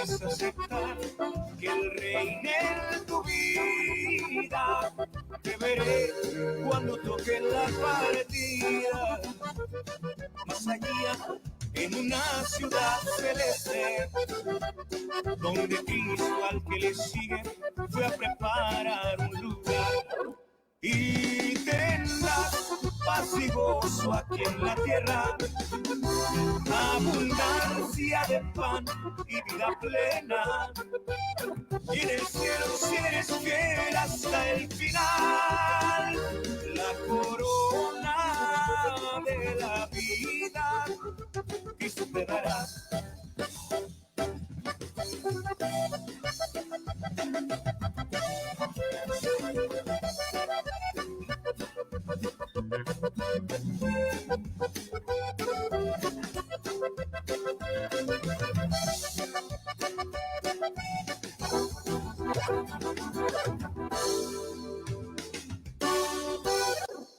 decides aceptar que Él reine en tu vida, te veré cuando toque la partida, más allá en una ciudad celeste, donde Cristo al que le sigue fue a preparar un lugar. Y tendrás paz y gozo aquí en la tierra, abundancia de pan y vida plena. Y en el cielo, si eres fiel hasta el final, la corona de la vida Cristo te dará.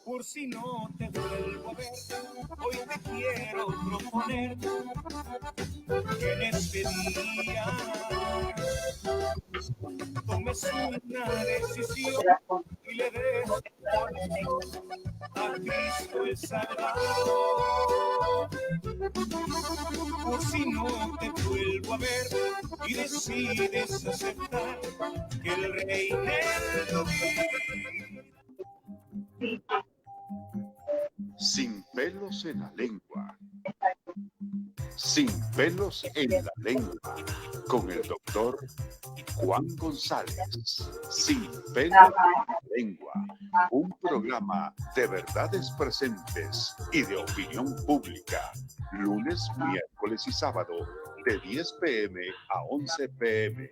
Por si no te vuelvo a ver, hoy te quiero proponer que en este día tomes una decisión y le des a Cristo el Salvador. Por si no te vuelvo a ver y decides aceptar que el Rey en tu vida. Sin pelos en la lengua. Sin pelos en la lengua. Con el doctor Juan González. Sin pelos en la lengua. Un programa de verdades presentes y de opinión pública. Lunes, miércoles y sábado de 10 p.m. a 11 p.m.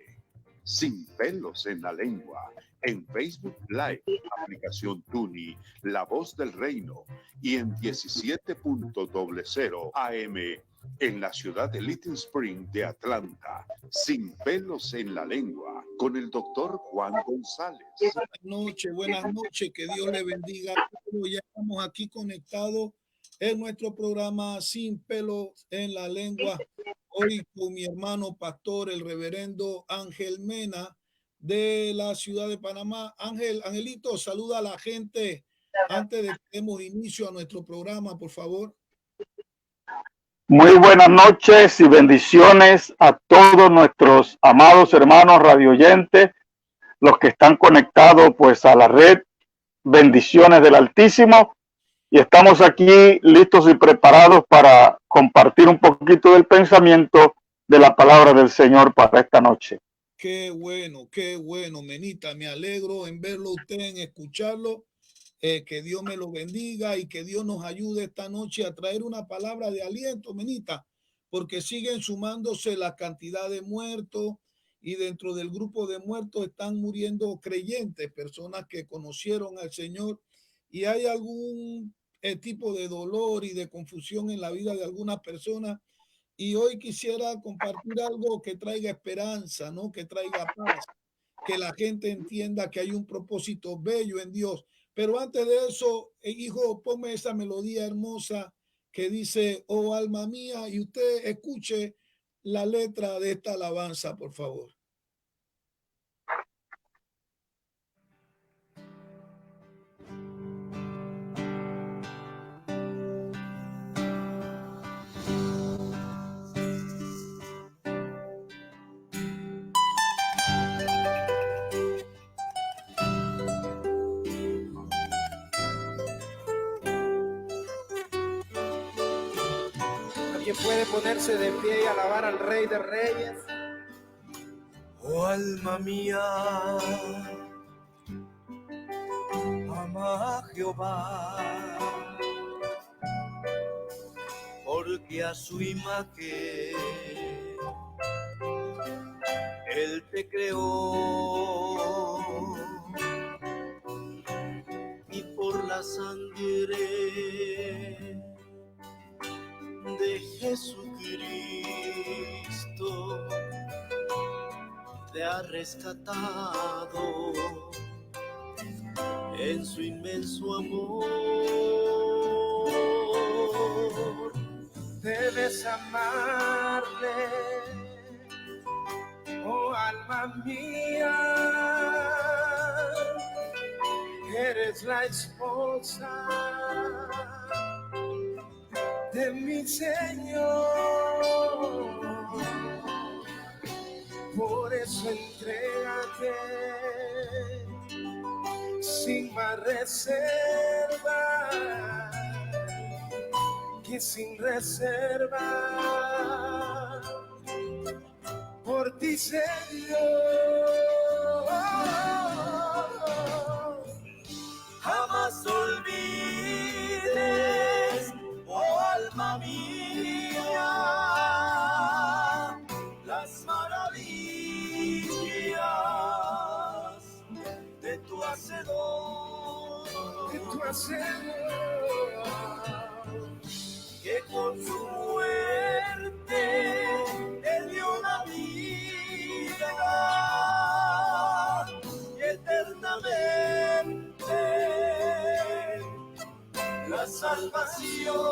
Sin pelos en la lengua. En Facebook Live, aplicación Tuni, La Voz del Reino, y en 17.00 AM en la ciudad de Little Spring de Atlanta. Sin pelos en la lengua, con el doctor Juan González. Buenas noches, que Dios le bendiga. Ya estamos aquí conectados en nuestro programa Sin pelos en la lengua. Hoy con mi hermano pastor, el reverendo Ángel Mena, de la ciudad de Panamá. Angelito, saluda a la gente antes de que demos inicio a nuestro programa, por favor. Muy buenas noches y bendiciones a todos nuestros amados hermanos radioyentes, los que están conectados pues a la red. Bendiciones del Altísimo, y estamos aquí listos y preparados para compartir un poquito del pensamiento de la palabra del Señor para esta noche. Qué bueno, Menita. Me alegro en verlo usted, en escucharlo. Que Dios me lo bendiga y que Dios nos ayude esta noche a traer una palabra de aliento, Menita, porque siguen sumándose la cantidad de muertos y dentro del grupo de muertos están muriendo creyentes, personas que conocieron al Señor, y hay algún tipo de dolor y de confusión en la vida de algunas personas. Y hoy quisiera compartir algo que traiga esperanza, ¿no? Que traiga paz, que la gente entienda que hay un propósito bello en Dios. Pero antes de eso, hijo, ponme esa melodía hermosa que dice, oh alma mía, y usted escuche la letra de esta alabanza, por favor. ¿Alguien puede ponerse de pie y alabar al Rey de Reyes? Oh alma mía, ama a Jehová, porque a su imagen Él te creó, y por la sangre de Jesucristo te ha rescatado en su inmenso amor. Debes amarle alma mía, eres la esposa de mi Señor. Por eso entrégate sin más reserva, que sin reserva por ti, Señor. Jamás olvides, oh alma mía, las maravillas de tu Hacedor, que con su muerte él dio una vida y eternamente la salvación.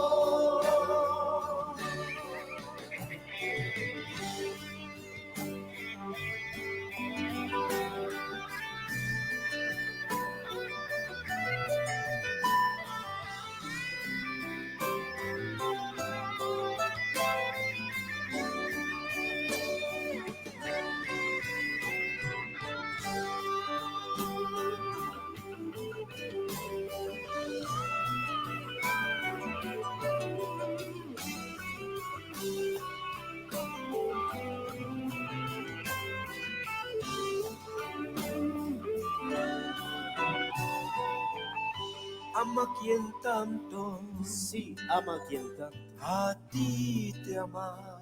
Ama quien tanto, sí, ama quien tanto, a ti te ha amado,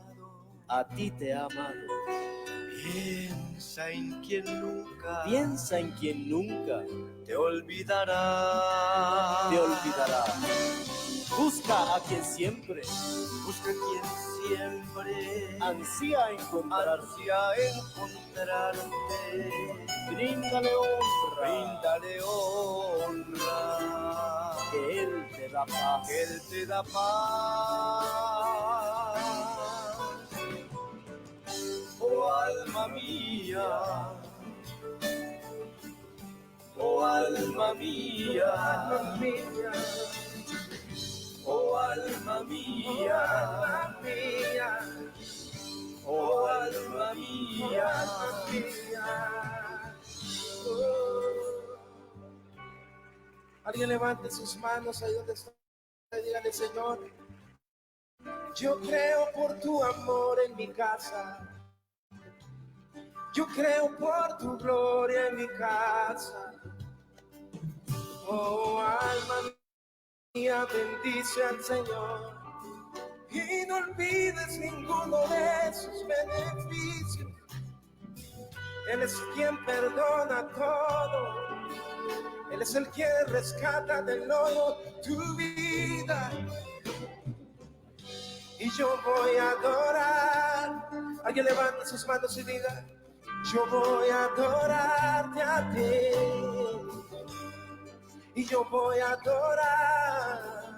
a ti te ha amado. Piensa en quien nunca te olvidará, Busca a quien siempre, ansía encontrarte. Bríndale honra, que Él te da paz. Oh alma mía, oh alma mía, oh alma mía, oh alma mía. Alguien levante sus manos ahí donde está y dígale: Señor, yo creo por tu amor en mi casa. Yo creo por tu gloria en mi casa. Oh, alma mía, bendice al Señor y no olvides ninguno de sus beneficios. Él es quien perdona todo. Él es el que rescata del lodo tu vida. Y yo voy a adorar. Alguien levanta sus manos y diga: yo voy a adorarte a ti. Y yo voy a adorar.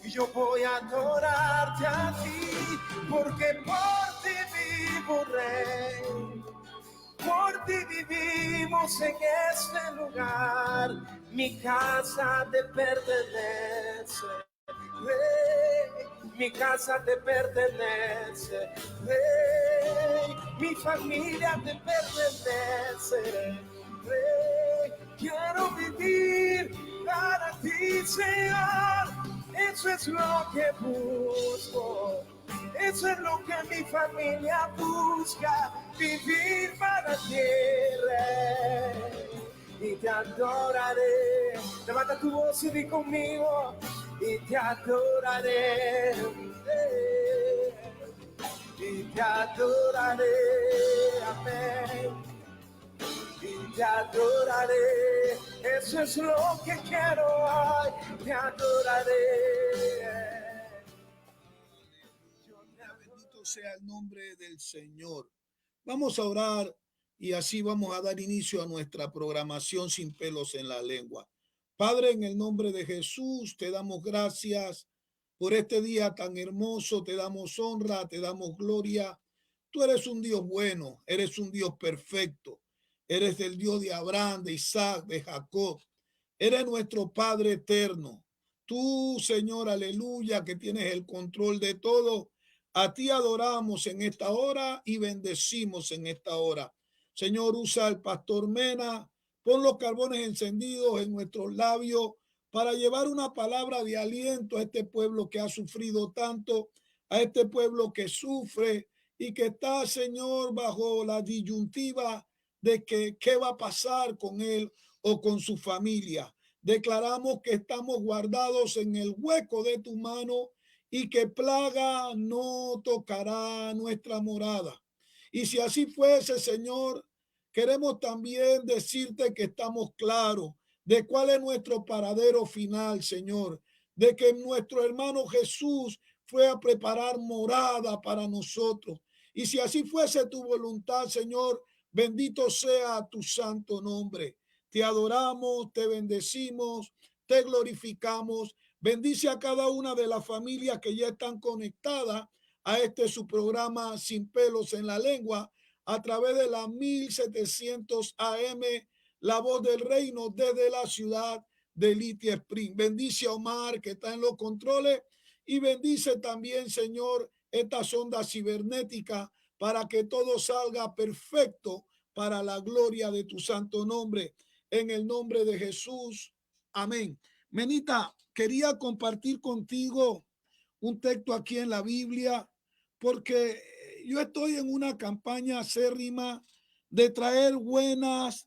Y yo voy a adorarte a ti. Porque por ti vivo, Rey. Por ti vivimos en este lugar. Mi casa te pertenece. Rey, mi casa te pertenece, Rey, mi familia te pertenece, Rey, quiero vivir para ti, Señor. Eso es lo que busco, eso es lo que mi familia busca, vivir para ti, Rey. Y te adoraré. Levanta tu voz y di conmigo: y te adoraré, y te adoraré, amén, y te adoraré. Eso es lo que quiero hoy, te adoraré. Bendito sea el nombre del Señor. Vamos a orar y así vamos a dar inicio a nuestra programación Sin Pelos en la Lengua. Padre, en el nombre de Jesús, te damos gracias por este día tan hermoso, te damos honra, te damos gloria. tú eres un Dios bueno, eres un Dios perfecto, eres el Dios de Abraham, de Isaac, de Jacob, eres nuestro Padre eterno. Tú, Señor, aleluya, que tienes el control de todo. A ti adoramos en esta hora y bendecimos en esta hora. Señor, usa al pastor Mena, pon los carbones encendidos en nuestros labios para llevar una palabra de aliento a este pueblo que ha sufrido tanto, a este pueblo que sufre y que está, Señor, bajo la disyuntiva de que qué va a pasar con él o con su familia. Declaramos que estamos guardados en el hueco de tu mano y que plaga no tocará nuestra morada. Y si así fuese, Señor, queremos también decirte que estamos claros de cuál es nuestro paradero final, Señor, de que nuestro hermano Jesús fue a preparar morada para nosotros. Y si así fuese tu voluntad, Señor, bendito sea tu santo nombre. Te adoramos, te bendecimos, te glorificamos. Bendice a cada una de las familias que ya están conectadas a este su programa Sin Pelos en la Lengua a través de la 1700 AM, La Voz del Reino, desde la ciudad de Lithia Spring. Bendice a Omar, que está en los controles, y bendice también, Señor, estas ondas cibernéticas para que todo salga perfecto para la gloria de tu santo nombre. En el nombre de Jesús. Amén. Menita, quería compartir contigo un texto aquí en la Biblia porque yo estoy en una campaña acérrima de traer buenas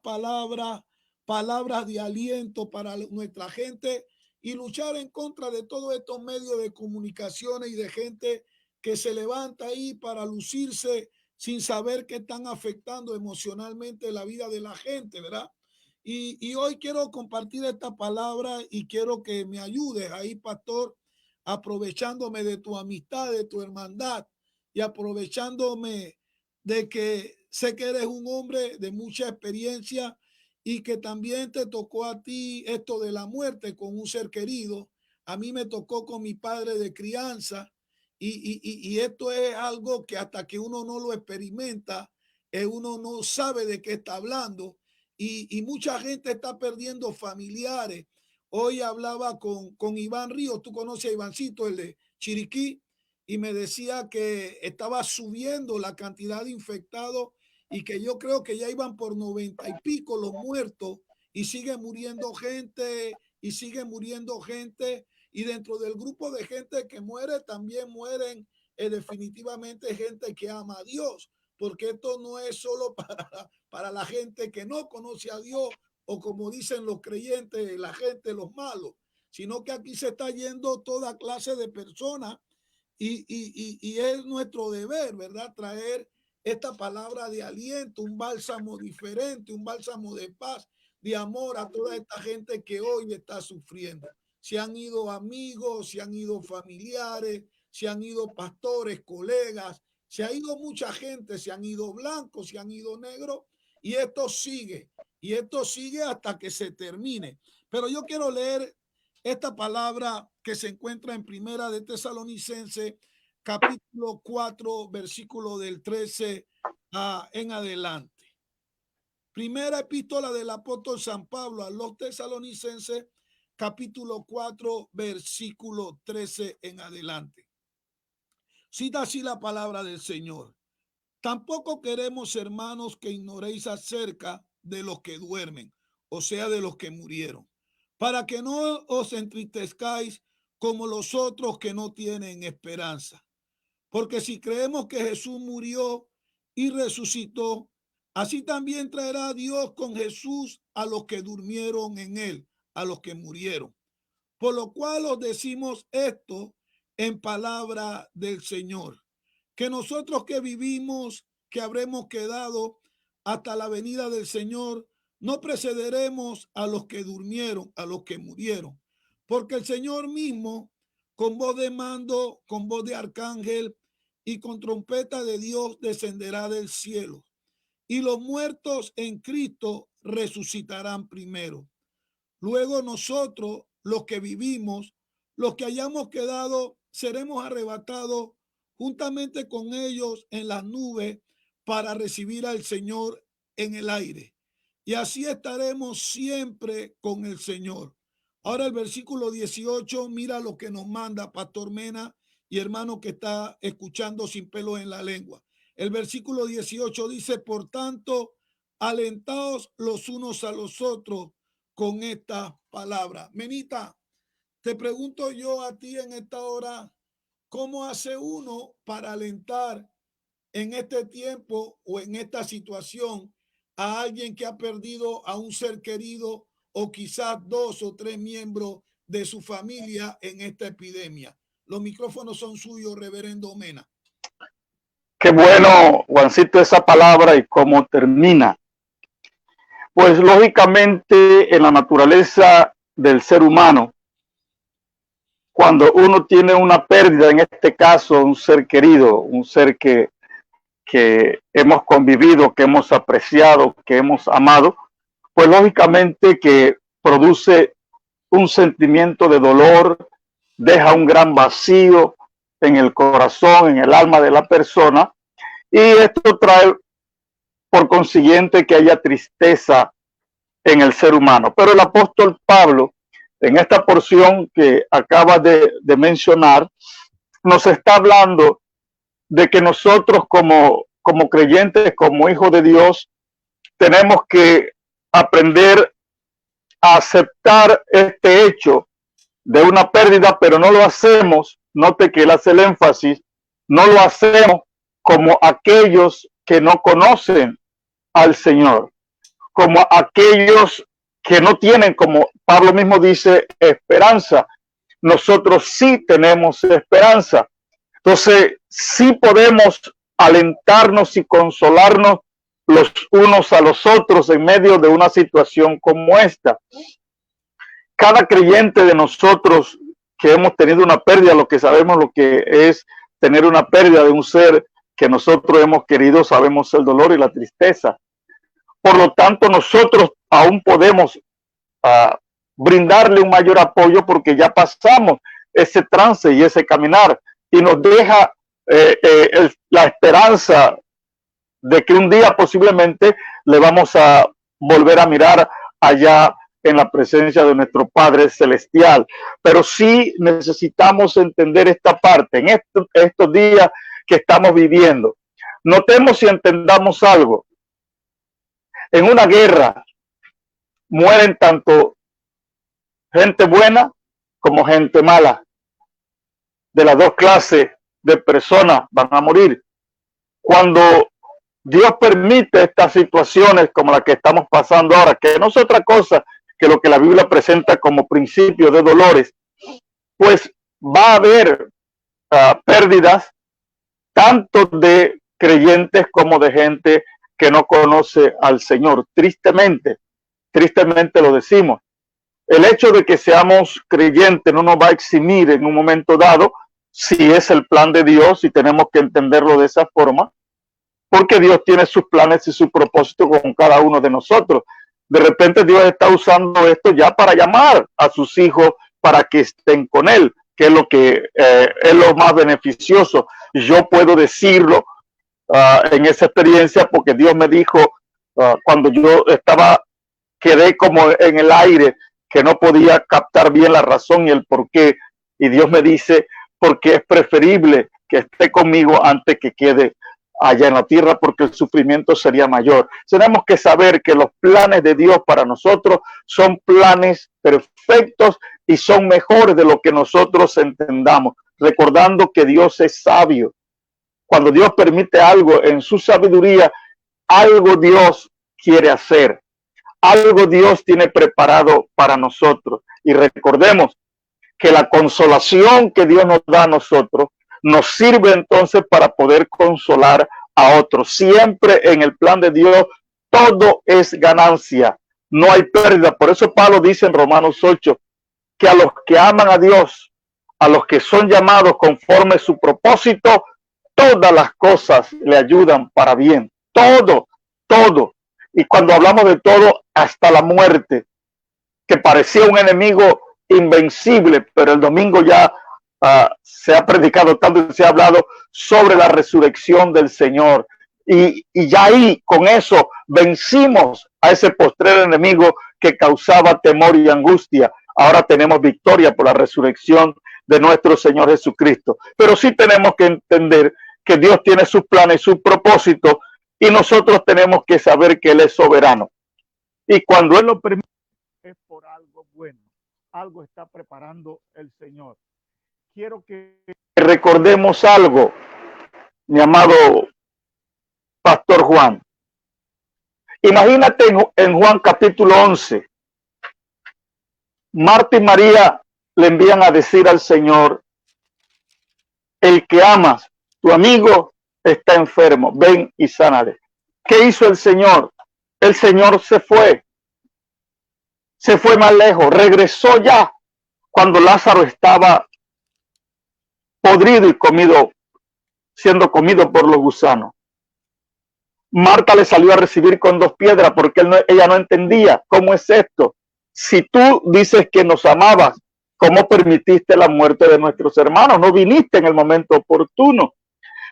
palabras, palabras de aliento para nuestra gente y luchar en contra de todos estos medios de comunicaciones y de gente que se levanta ahí para lucirse sin saber que están afectando emocionalmente la vida de la gente, ¿verdad? Y hoy quiero compartir esta palabra y quiero que me ayudes ahí, pastor, aprovechándome de tu amistad, de tu hermandad y aprovechándome de que sé que eres un hombre de mucha experiencia y que también te tocó a ti esto de la muerte con un ser querido. A mí me tocó con mi padre de crianza y esto es algo que hasta que uno no lo experimenta, uno no sabe de qué está hablando y mucha gente está perdiendo familiares. Hoy hablaba con Iván Ríos, tú conoces a Ivancito, el de Chiriquí, y me decía que estaba subiendo la cantidad de infectados y que yo creo que ya iban por 90 y pico los muertos y sigue muriendo gente y sigue muriendo gente y dentro del grupo de gente que muere también mueren definitivamente gente que ama a Dios, porque esto no es solo para la gente que no conoce a Dios o como dicen los creyentes, la gente, los malos, sino que aquí se está yendo toda clase de personas y es nuestro deber, ¿verdad? Traer esta palabra de aliento, un bálsamo diferente, un bálsamo de paz, de amor a toda esta gente que hoy está sufriendo. Se han ido amigos, se han ido familiares, se han ido pastores, colegas, se ha ido mucha gente, se han ido blancos, se han ido negros y esto sigue hasta que se termine. Pero yo quiero leer esta palabra que se encuentra en Primera de Tesalonicenses, capítulo 4, versículo del 13 en adelante. Primera epístola del apóstol San Pablo a los tesalonicenses, capítulo 4, versículo 13 en adelante. Cita así la palabra del Señor. Tampoco queremos, hermanos, que ignoréis acerca de los que duermen, o sea, de los que murieron, para que no os entristezcáis como los otros que no tienen esperanza. Porque si creemos que Jesús murió y resucitó, así también traerá Dios con Jesús a los que durmieron en él, a los que murieron. Por lo cual os decimos esto en palabra del Señor, que nosotros que vivimos, que habremos quedado hasta la venida del Señor, no precederemos a los que durmieron, a los que murieron, porque el Señor mismo, con voz de mando, con voz de arcángel y con trompeta de Dios, descenderá del cielo. Y los muertos en Cristo resucitarán primero. Luego nosotros, los que vivimos, los que hayamos quedado, seremos arrebatados juntamente con ellos en las nubes para recibir al Señor en el aire. Y así estaremos siempre con el Señor. Ahora el versículo 18, mira lo que nos manda Pastor Mena y hermano que está escuchando sin pelo en la lengua. El versículo 18 dice, por tanto, alentaos los unos a los otros con esta palabra. Menita, te pregunto yo a ti en esta hora, ¿cómo hace uno para alentar en este tiempo o en esta situación a alguien que ha perdido a un ser querido o quizás 2 o 3 miembros de su familia en esta epidemia? Los micrófonos son suyos, reverendo Mena. Qué bueno, Juancito, esa palabra y cómo termina. Pues lógicamente en la naturaleza del ser humano, cuando uno tiene una pérdida, en este caso un ser querido, un ser que hemos convivido, que hemos apreciado, que hemos amado, pues lógicamente que produce un sentimiento de dolor, deja un gran vacío en el corazón, en el alma de la persona, y esto trae por consiguiente que haya tristeza en el ser humano. Pero el apóstol Pablo, en esta porción que acaba de mencionar, nos está hablando de que nosotros como creyentes, como hijos de Dios, tenemos que aprender a aceptar este hecho de una pérdida, pero no lo hacemos, note que él hace el énfasis, no lo hacemos como aquellos que no conocen al Señor, como aquellos que no tienen, como Pablo mismo dice, esperanza. Nosotros sí tenemos esperanza. Entonces, sí podemos alentarnos y consolarnos los unos a los otros en medio de una situación como esta. Cada creyente de nosotros que hemos tenido una pérdida, lo que sabemos lo que es tener una pérdida de un ser que nosotros hemos querido, sabemos el dolor y la tristeza. Por lo tanto, nosotros aún podemos brindarle un mayor apoyo porque ya pasamos ese trance y ese caminar y nos deja la esperanza de que un día posiblemente le vamos a volver a mirar allá en la presencia de nuestro Padre Celestial. Pero sí necesitamos entender esta parte en estos días que estamos viviendo. Notemos y entendamos algo. En una guerra mueren tanto gente buena como gente mala. De las dos clases de personas van a morir. Cuando Dios permite estas situaciones como la que estamos pasando ahora, que no es otra cosa que lo que la Biblia presenta como principio de dolores, pues va a haber pérdidas tanto de creyentes como de gente que no conoce al Señor. Tristemente lo decimos. El hecho de que seamos creyentes no nos va a eximir en un momento dado si es el plan de Dios y tenemos que entenderlo de esa forma, porque Dios tiene sus planes y su propósito con cada uno de nosotros. De repente Dios está usando esto ya para llamar a sus hijos para que estén con Él, que es lo que es lo más beneficioso. Yo puedo decirlo en esa experiencia porque Dios me dijo cuando yo quedé como en el aire, que no podía captar bien la razón y el porqué. Y Dios me dice, porque es preferible que esté conmigo antes que quede allá en la tierra, porque el sufrimiento sería mayor. Tenemos que saber que los planes de Dios para nosotros son planes perfectos y son mejores de lo que nosotros entendamos, recordando que Dios es sabio. Cuando Dios permite algo en su sabiduría, algo Dios quiere hacer. Algo Dios tiene preparado para nosotros. Y recordemos que la consolación que Dios nos da a nosotros nos sirve entonces para poder consolar a otros. Siempre en el plan de Dios todo es ganancia, no hay pérdida. Por eso Pablo dice en Romanos 8 que a los que aman a Dios, a los que son llamados conforme a su propósito, todas las cosas le ayudan para bien. Todo. Y cuando hablamos de todo, hasta la muerte, que parecía un enemigo invencible, pero el domingo ya se ha predicado tanto y se ha hablado sobre la resurrección del Señor. Y ya ahí, con eso, vencimos a ese postrer enemigo que causaba temor y angustia. Ahora tenemos victoria por la resurrección de nuestro Señor Jesucristo. Pero sí tenemos que entender que Dios tiene sus planes, sus propósitos, y nosotros tenemos que saber que Él es soberano. Y cuando Él lo permite, es por algo bueno. Algo está preparando el Señor. Quiero que recordemos algo, mi amado Pastor Juan. Imagínate en Juan capítulo 11, Marta y María le envían a decir al Señor: el que amas, tu amigo, está enfermo, ven y sánale. ¿Qué hizo el Señor? El Señor se fue más lejos, regresó ya cuando Lázaro estaba podrido y siendo comido por los gusanos. Marta le salió a recibir con 2 piedras porque ella no entendía cómo es esto. Si tú dices que nos amabas, ¿cómo permitiste la muerte de nuestros hermanos? No viniste en el momento oportuno.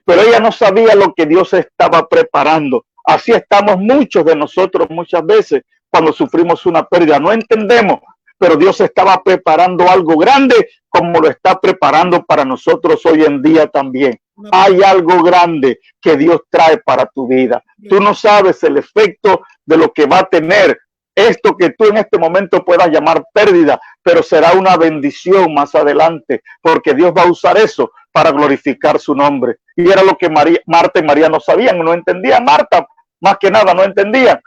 Pero ella no sabía lo que Dios estaba preparando. Así estamos muchos de nosotros muchas veces cuando sufrimos una pérdida. No entendemos, pero Dios estaba preparando algo grande como lo está preparando para nosotros hoy en día también. Hay algo grande que Dios trae para tu vida. Tú no sabes el efecto de lo que va a tener esto que tú en este momento puedas llamar pérdida, pero será una bendición más adelante, porque Dios va a usar eso para glorificar su nombre. Y era lo que Marta y María no sabían, no entendían. Marta, más que nada, no entendían.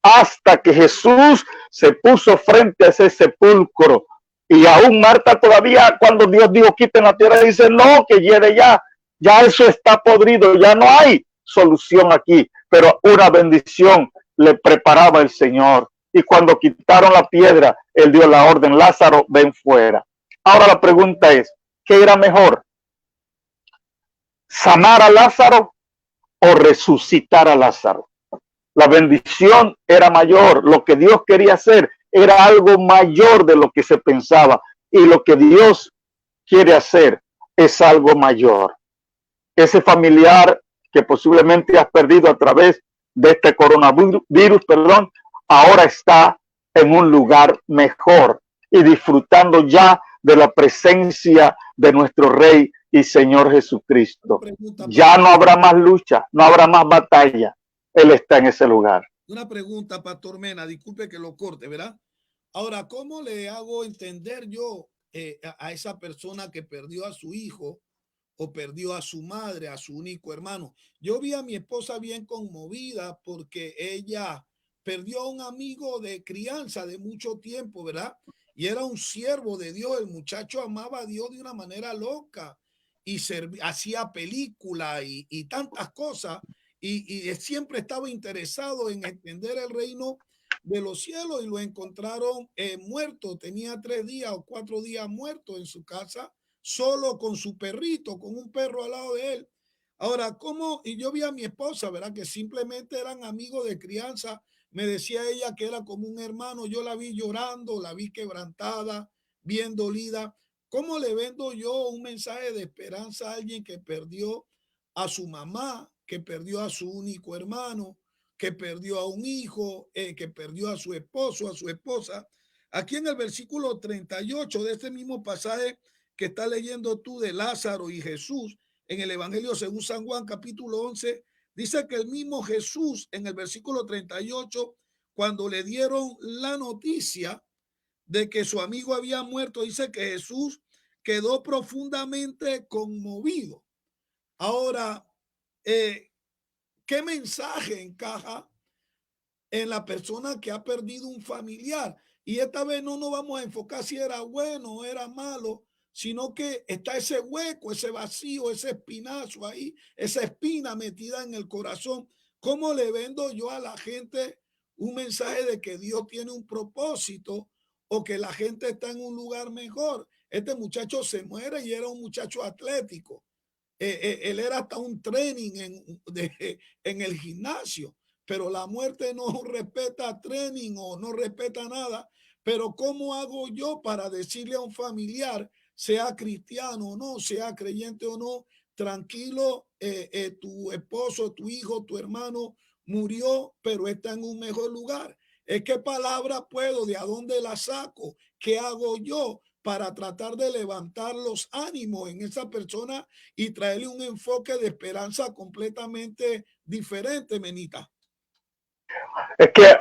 Hasta que Jesús se puso frente a ese sepulcro. Y aún Marta todavía, cuando Dios dijo quiten la tierra, dice no, que hiede ya. Ya eso está podrido, ya no hay solución aquí. Pero una bendición le preparaba el Señor. Y cuando quitaron la piedra, Él dio la orden: Lázaro, ven fuera. Ahora la pregunta es, ¿qué era mejor? ¿Sanar a Lázaro o resucitar a Lázaro? La bendición era mayor. Lo que Dios quería hacer era algo mayor de lo que se pensaba. Y lo que Dios quiere hacer es algo mayor. Ese familiar que posiblemente has perdido a través de este coronavirus, ahora está en un lugar mejor y disfrutando ya de la presencia de nuestro Rey y Señor Jesucristo. Ya no habrá más lucha, no habrá más batalla. Él está en ese lugar. Una pregunta, Pastor Mena, disculpe que lo corte, ¿verdad? Ahora, ¿cómo le hago entender yo a esa persona que perdió a su hijo o perdió a su madre, a su único hermano? Yo vi a mi esposa bien conmovida porque ella perdió a un amigo de crianza de mucho tiempo, ¿verdad? Y era un siervo de Dios. El muchacho amaba a Dios de una manera loca y hacía películas y tantas cosas. Y siempre estaba interesado en extender el reino de los cielos, y lo encontraron muerto. Tenía 3 días o 4 días muerto en su casa, solo con su perrito, con un perro al lado de él. Ahora, ¿cómo? Y yo vi a mi esposa, ¿verdad? Que simplemente eran amigos de crianza. Me decía ella que era como un hermano. Yo la vi llorando, la vi quebrantada, bien dolida. ¿Cómo le vendo yo un mensaje de esperanza a alguien que perdió a su mamá, que perdió a su único hermano, que perdió a un hijo, que perdió a su esposo, a su esposa? Aquí en el versículo 38 de este mismo pasaje que estás leyendo tú de Lázaro y Jesús, en el Evangelio según San Juan capítulo 11, dice que el mismo Jesús en el versículo 38, cuando le dieron la noticia de que su amigo había muerto, dice que Jesús quedó profundamente conmovido. Ahora, ¿qué mensaje encaja en la persona que ha perdido un familiar? Y esta vez no nos vamos a enfocar si era bueno o era malo, sino que está ese hueco, ese vacío, ese espinazo ahí, esa espina metida en el corazón. ¿Cómo le vendo yo a la gente un mensaje de que Dios tiene un propósito o que la gente está en un lugar mejor? Este muchacho se muere y era un muchacho atlético. Él era hasta un training en el gimnasio, pero la muerte no respeta training o no respeta nada. Pero ¿cómo hago yo para decirle a un familiar sea cristiano o no, sea creyente o no, tranquilo, tu esposo, tu hijo, tu hermano murió, pero está en un mejor lugar. Es qué palabra puedo, de a dónde la saco, qué hago yo para tratar de levantar los ánimos en esa persona y traerle un enfoque de esperanza completamente diferente, Menita. Es que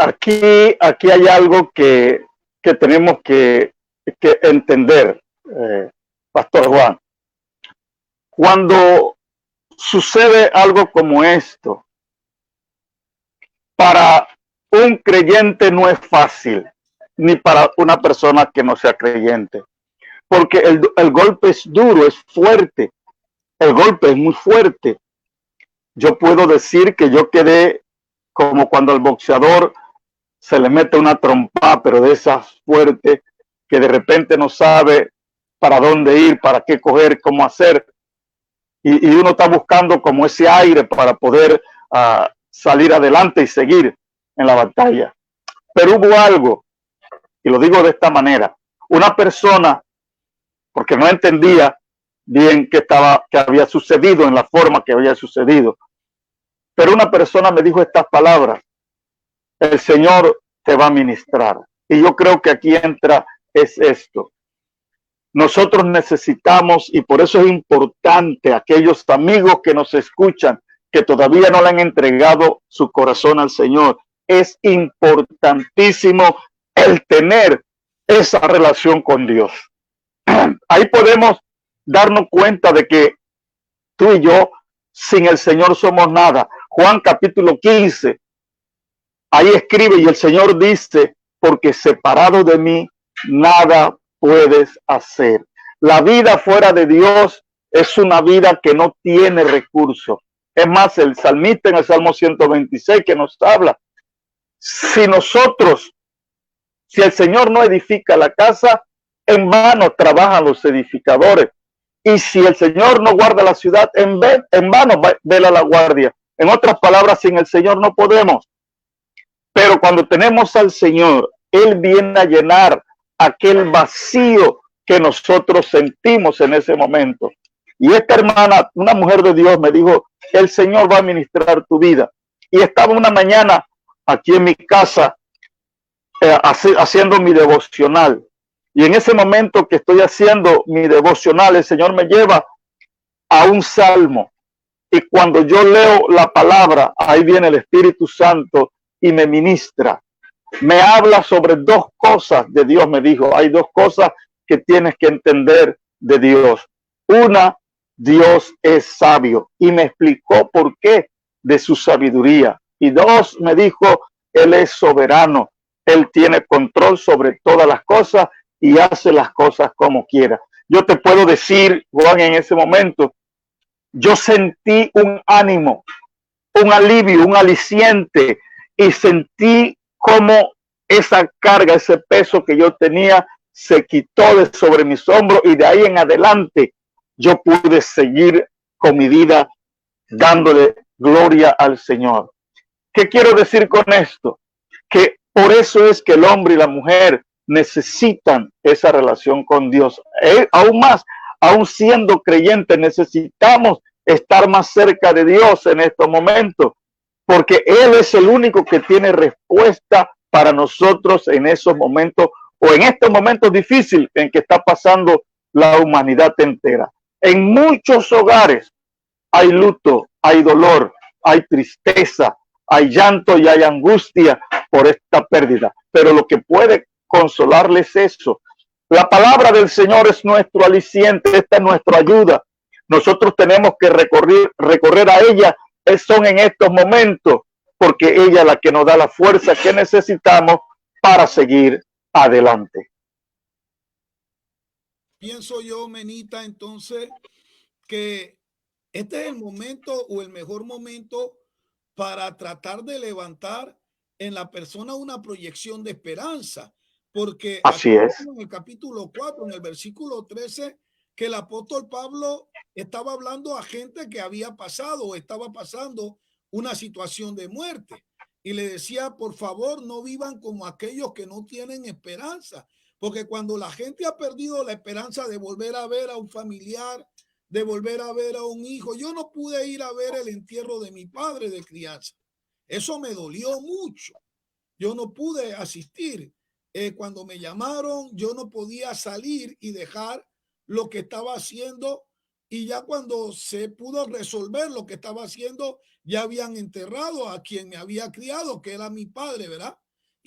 aquí hay algo que tenemos que entender, Pastor Juan. Cuando sucede algo como esto, para un creyente no es fácil, ni para una persona que no sea creyente, porque el golpe es duro, es fuerte, el golpe es muy fuerte. Yo puedo decir que yo quedé como cuando al boxeador se le mete una trompa, pero de esas fuertes, que de repente no sabe para dónde ir, para qué coger, cómo hacer. Y uno está buscando como ese aire para poder salir adelante y seguir en la batalla. Pero hubo algo, y lo digo de esta manera, una persona, porque no entendía bien qué había sucedido en la forma que había sucedido, pero una persona me dijo estas palabras: el Señor te va a ministrar. Y yo creo que aquí entra es esto. Nosotros necesitamos, y por eso es importante, aquellos amigos que nos escuchan, que todavía no le han entregado su corazón al Señor, es importantísimo el tener esa relación con Dios. Ahí podemos darnos cuenta de que tú y yo, sin el Señor, somos nada. Juan capítulo 15, ahí escribe, y el Señor dice: porque separado de mí, nada puedes hacer. La vida fuera de Dios es una vida que no tiene recursos. Es más, el salmista en el Salmo 126 que nos habla: si el Señor no edifica la casa, en vano trabajan los edificadores. Y si el Señor no guarda la ciudad, en vano vela la guardia. En otras palabras, sin el Señor no podemos. Pero cuando tenemos al Señor, Él viene a llenar aquel vacío que nosotros sentimos en ese momento. Y esta hermana, una mujer de Dios, me dijo: el Señor va a ministrar tu vida. Y estaba una mañana aquí en mi casa haciendo mi devocional. Y en ese momento que estoy haciendo mi devocional, el Señor me lleva a un salmo. Y cuando yo leo la palabra, ahí viene el Espíritu Santo y me ministra. Me habla sobre dos cosas de Dios, me dijo: hay dos cosas que tienes que entender de Dios. Una, Dios es sabio, y me explicó por qué de su sabiduría. Y dos, me dijo, Él es soberano, Él tiene control sobre todas las cosas y hace las cosas como quiera. Yo te puedo decir, Juan, en ese momento, yo sentí un ánimo, un alivio, un aliciente, y sentí como esa carga, ese peso que yo tenía, se quitó de sobre mis hombros, y de ahí en adelante yo pude seguir con mi vida dándole gloria al Señor. ¿Qué quiero decir con esto? Que por eso es que el hombre y la mujer necesitan esa relación con Dios. Aún más, aún siendo creyentes, necesitamos estar más cerca de Dios en estos momentos, porque Él es el único que tiene respuesta para nosotros en esos momentos, o en estos momentos difíciles en que está pasando la humanidad entera. En muchos hogares hay luto, hay dolor, hay tristeza, hay llanto y hay angustia por esta pérdida. Pero lo que puede consolarles es eso. La palabra del Señor es nuestro aliciente, esta es nuestra ayuda. Nosotros tenemos que recorrer a ella, son en estos momentos, porque ella es la que nos da la fuerza que necesitamos para seguir adelante. Pienso yo, Menita, entonces, que este es el momento o el mejor momento para tratar de levantar en la persona una proyección de esperanza, porque así es. En el capítulo 4, en el versículo 13, que el apóstol Pablo estaba hablando a gente que había pasado o estaba pasando una situación de muerte, y le decía: por favor, no vivan como aquellos que no tienen esperanza, Porque cuando la gente ha perdido la esperanza de volver a ver a un familiar, de volver a ver a un hijo, yo no pude ir a ver el entierro de mi padre de crianza. Eso me dolió mucho. Yo no pude asistir. Cuando me llamaron, yo no podía salir y dejar lo que estaba haciendo. Y ya cuando se pudo resolver lo que estaba haciendo, ya habían enterrado a quien me había criado, que era mi padre, ¿verdad?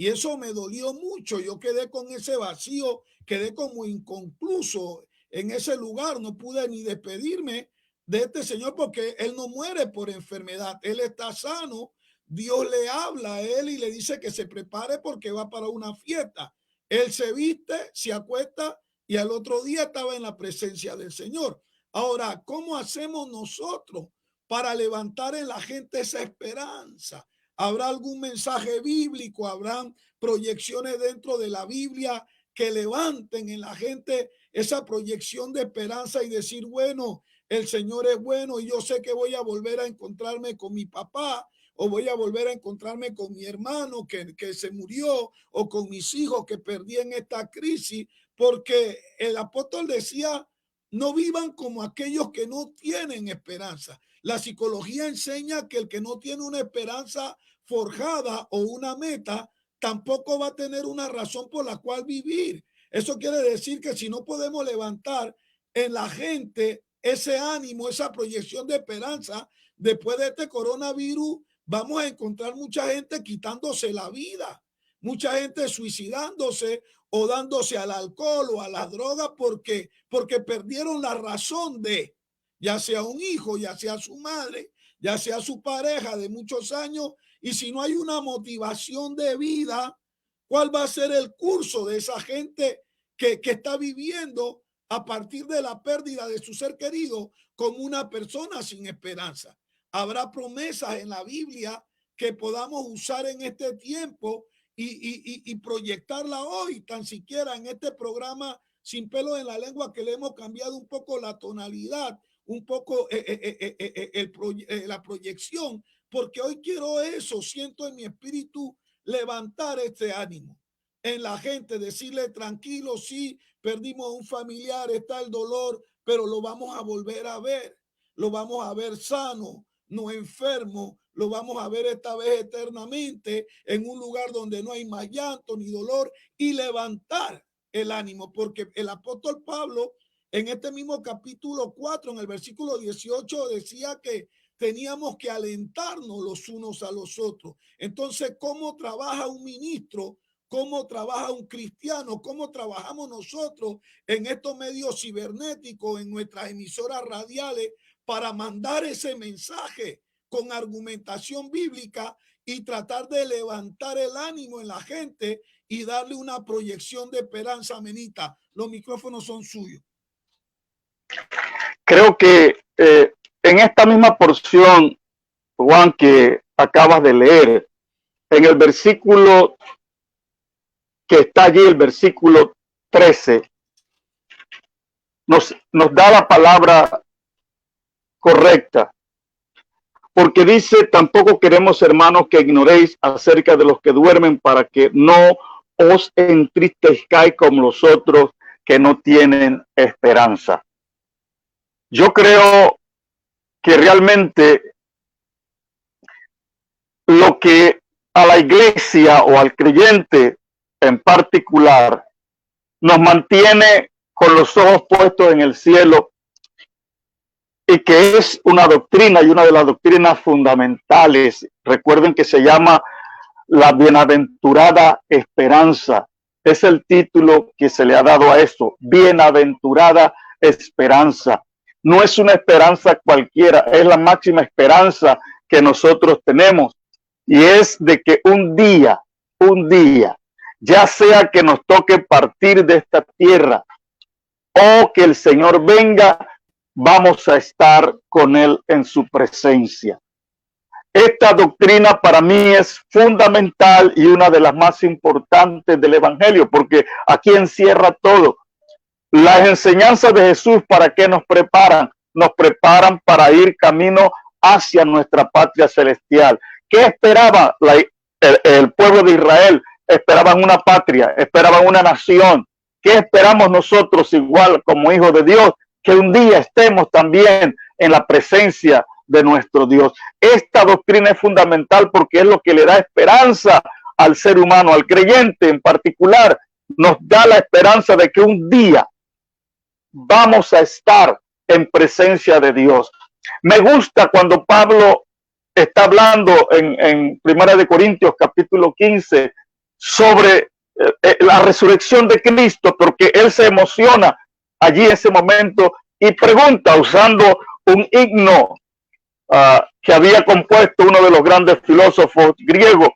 Y eso me dolió mucho. Yo quedé con ese vacío, quedé como inconcluso en ese lugar. No pude ni despedirme de este señor porque él no muere por enfermedad. Él está sano. Dios le habla a él y le dice que se prepare porque va para una fiesta. Él se viste, se acuesta y al otro día estaba en la presencia del Señor. Ahora, ¿cómo hacemos nosotros para levantar en la gente esa esperanza? ¿Habrá algún mensaje bíblico? ¿Habrán proyecciones dentro de la Biblia que levanten en la gente esa proyección de esperanza y decir, bueno, el Señor es bueno y yo sé que voy a volver a encontrarme con mi papá, o voy a volver a encontrarme con mi hermano que se murió, o con mis hijos que perdí en esta crisis? Porque el apóstol decía, no vivan como aquellos que no tienen esperanza. La psicología enseña que el que no tiene una esperanza forjada o una meta, tampoco va a tener una razón por la cual vivir. Eso quiere decir que si no podemos levantar en la gente ese ánimo, esa proyección de esperanza, después de este coronavirus, vamos a encontrar mucha gente quitándose la vida, mucha gente suicidándose o dándose al alcohol o a las drogas porque perdieron la razón de, ya sea un hijo, ya sea su madre, ya sea su pareja de muchos años. Y si no hay una motivación de vida, ¿cuál va a ser el curso de esa gente que está viviendo a partir de la pérdida de su ser querido como una persona sin esperanza? Habrá promesas en la Biblia que podamos usar en este tiempo y proyectarla hoy, tan siquiera en este programa Sin Pelos en la Lengua, que le hemos cambiado un poco la tonalidad, un poco la proyección, porque hoy quiero eso, siento en mi espíritu levantar este ánimo en la gente, decirle tranquilo, sí, perdimos un familiar, está el dolor, pero lo vamos a volver a ver, lo vamos a ver sano, no enfermo, lo vamos a ver esta vez eternamente en un lugar donde no hay más llanto ni dolor, y levantar el ánimo, porque el apóstol Pablo en este mismo capítulo 4, en el versículo 18, decía que teníamos que alentarnos los unos a los otros. Entonces, ¿cómo trabaja un ministro? ¿Cómo trabaja un cristiano? ¿Cómo trabajamos nosotros en estos medios cibernéticos, en nuestras emisoras radiales, para mandar ese mensaje con argumentación bíblica y tratar de levantar el ánimo en la gente y darle una proyección de esperanza? Menita, los micrófonos son suyos. Creo que en esta misma porción, Juan, que acabas de leer, en el versículo que está allí, el versículo 13, nos da la palabra correcta, porque dice, tampoco queremos, hermanos, que ignoréis acerca de los que duermen, para que no os entristezcáis como los otros que no tienen esperanza. Yo creo que realmente lo que a la iglesia o al creyente en particular nos mantiene con los ojos puestos en el cielo, y que es una doctrina y una de las doctrinas fundamentales. Recuerden que se llama la bienaventurada esperanza. Es el título que se le ha dado a esto, bienaventurada esperanza. No es una esperanza cualquiera, es la máxima esperanza que nosotros tenemos, y es de que un día, ya sea que nos toque partir de esta tierra o que el Señor venga, vamos a estar con Él en su presencia. Esta doctrina para mí es fundamental y una de las más importantes del Evangelio, porque aquí encierra todo. Las enseñanzas de Jesús, ¿para qué nos preparan? Nos preparan para ir camino hacia nuestra patria celestial. ¿Qué esperaba el pueblo de Israel? Esperaban una patria, esperaban una nación, ¿qué esperamos nosotros igual como hijos de Dios? Que un día estemos también en la presencia de nuestro Dios. Esta doctrina es fundamental porque es lo que le da esperanza al ser humano, al creyente en particular. Nos da la esperanza de que un día vamos a estar en presencia de Dios. Me gusta cuando Pablo está hablando en Primera de Corintios capítulo 15 sobre la resurrección de Cristo, porque él se emociona allí en ese momento y pregunta usando un himno que había compuesto uno de los grandes filósofos griegos: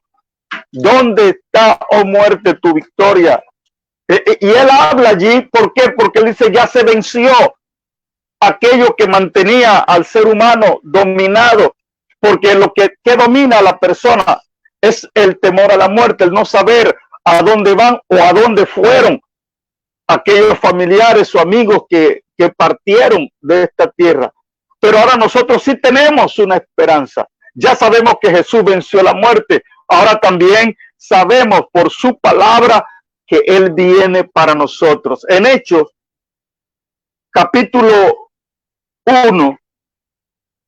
¿dónde está, oh muerte, tu victoria? Y él habla allí, ¿por qué? Porque él dice, ya se venció aquello que mantenía al ser humano dominado, porque lo que domina a la persona es el temor a la muerte, el no saber a dónde van o a dónde fueron aquellos familiares o amigos que partieron de esta tierra. Pero ahora nosotros sí tenemos una esperanza. Ya sabemos que Jesús venció la muerte. Ahora también sabemos por su palabra que Él viene para nosotros. En Hechos, capítulo 1,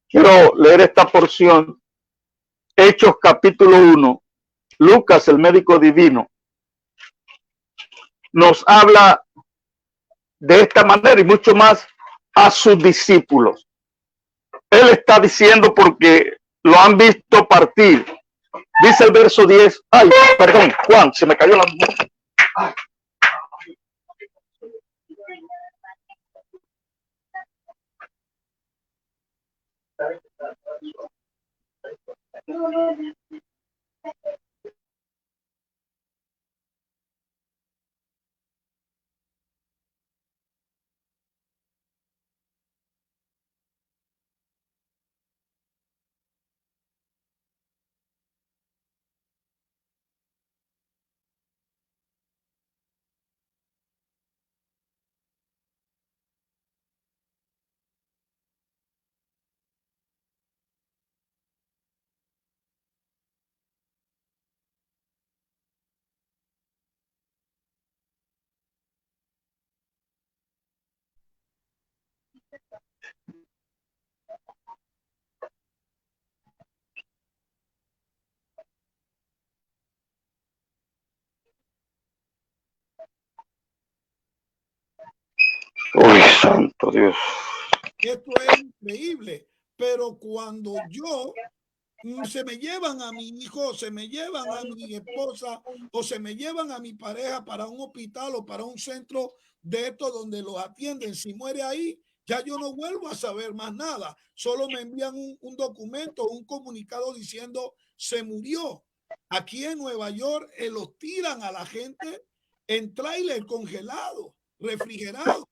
quiero leer esta porción. Hechos, capítulo 1. Lucas, el médico divino, nos habla de esta manera y mucho más a sus discípulos. Él está diciendo porque lo han visto partir. Dice el verso 10. Ay, perdón, Juan, se me cayó la... Ay. Uy, santo Dios. Esto es increíble, pero cuando se me llevan a mi hijo, se me llevan a mi esposa o se me llevan a mi pareja para un hospital o para un centro de esto donde los atienden, si muere ahí, ya yo no vuelvo a saber más nada. Solo me envían un documento, un comunicado diciendo se murió. Aquí en Nueva York los tiran a la gente en tráiler congelado, refrigerado.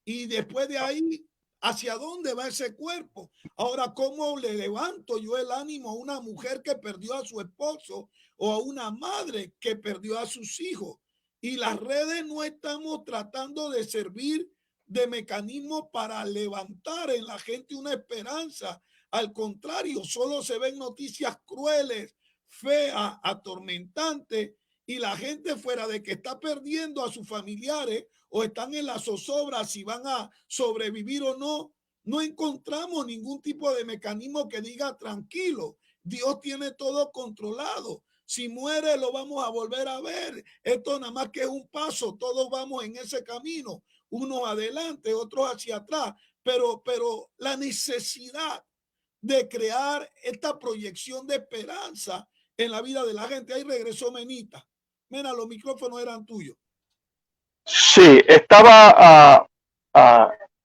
Y después de ahí, ¿hacia dónde va ese cuerpo? Ahora, ¿cómo le levanto yo el ánimo a una mujer que perdió a su esposo o a una madre que perdió a sus hijos? Y las redes no estamos tratando de servir de mecanismo para levantar en la gente una esperanza. Al contrario, solo se ven noticias crueles, feas, atormentantes, y la gente, fuera de que está perdiendo a sus familiares o están en la zozobra si van a sobrevivir o no, no encontramos ningún tipo de mecanismo que diga tranquilo, Dios tiene todo controlado. Si muere lo vamos a volver a ver. Esto nada más que es un paso, todos vamos en ese camino, unos adelante, otros hacia atrás, pero la necesidad de crear esta proyección de esperanza en la vida de la gente. Ahí regresó Menita. Mira, los micrófonos eran tuyos. Sí, estaba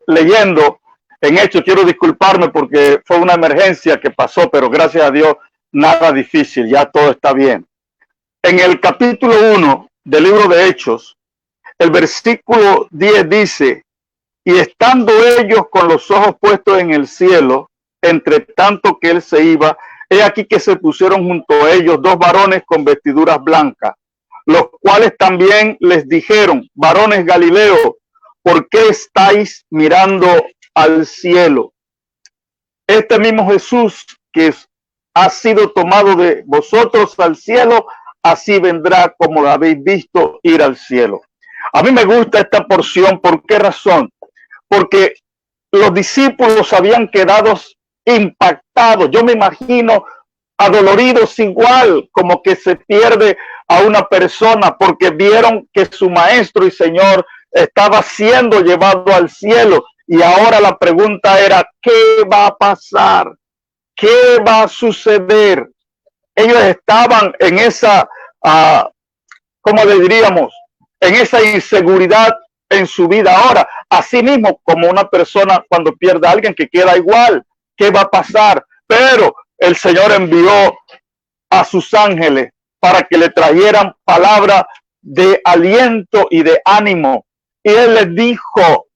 leyendo en Hechos. Quiero disculparme porque fue una emergencia que pasó, pero gracias a Dios nada difícil, ya todo está bien. En el capítulo 1 del libro de Hechos, el versículo 10 dice: y estando ellos con los ojos puestos en el cielo, entre tanto que él se iba, he aquí que se pusieron junto a ellos dos varones con vestiduras blancas, los cuales también les dijeron: varones Galileos, ¿por qué estáis mirando al cielo? Este mismo Jesús que ha sido tomado de vosotros al cielo, así vendrá como lo habéis visto ir al cielo. A mí me gusta esta porción. ¿Por qué razón? Porque los discípulos habían quedado impactados. Yo me imagino adoloridos igual como que se pierde a una persona porque vieron que su maestro y señor estaba siendo llevado al cielo, y ahora la pregunta era, ¿qué va a pasar? ¿Qué va a suceder? Ellos estaban en esa, ¿cómo le diríamos? En esa inseguridad en su vida ahora. Así mismo como una persona cuando pierde a alguien que queda igual, ¿qué va a pasar? Pero el Señor envió a sus ángeles para que le trajeran palabra de aliento y de ánimo. Y Él les dijo,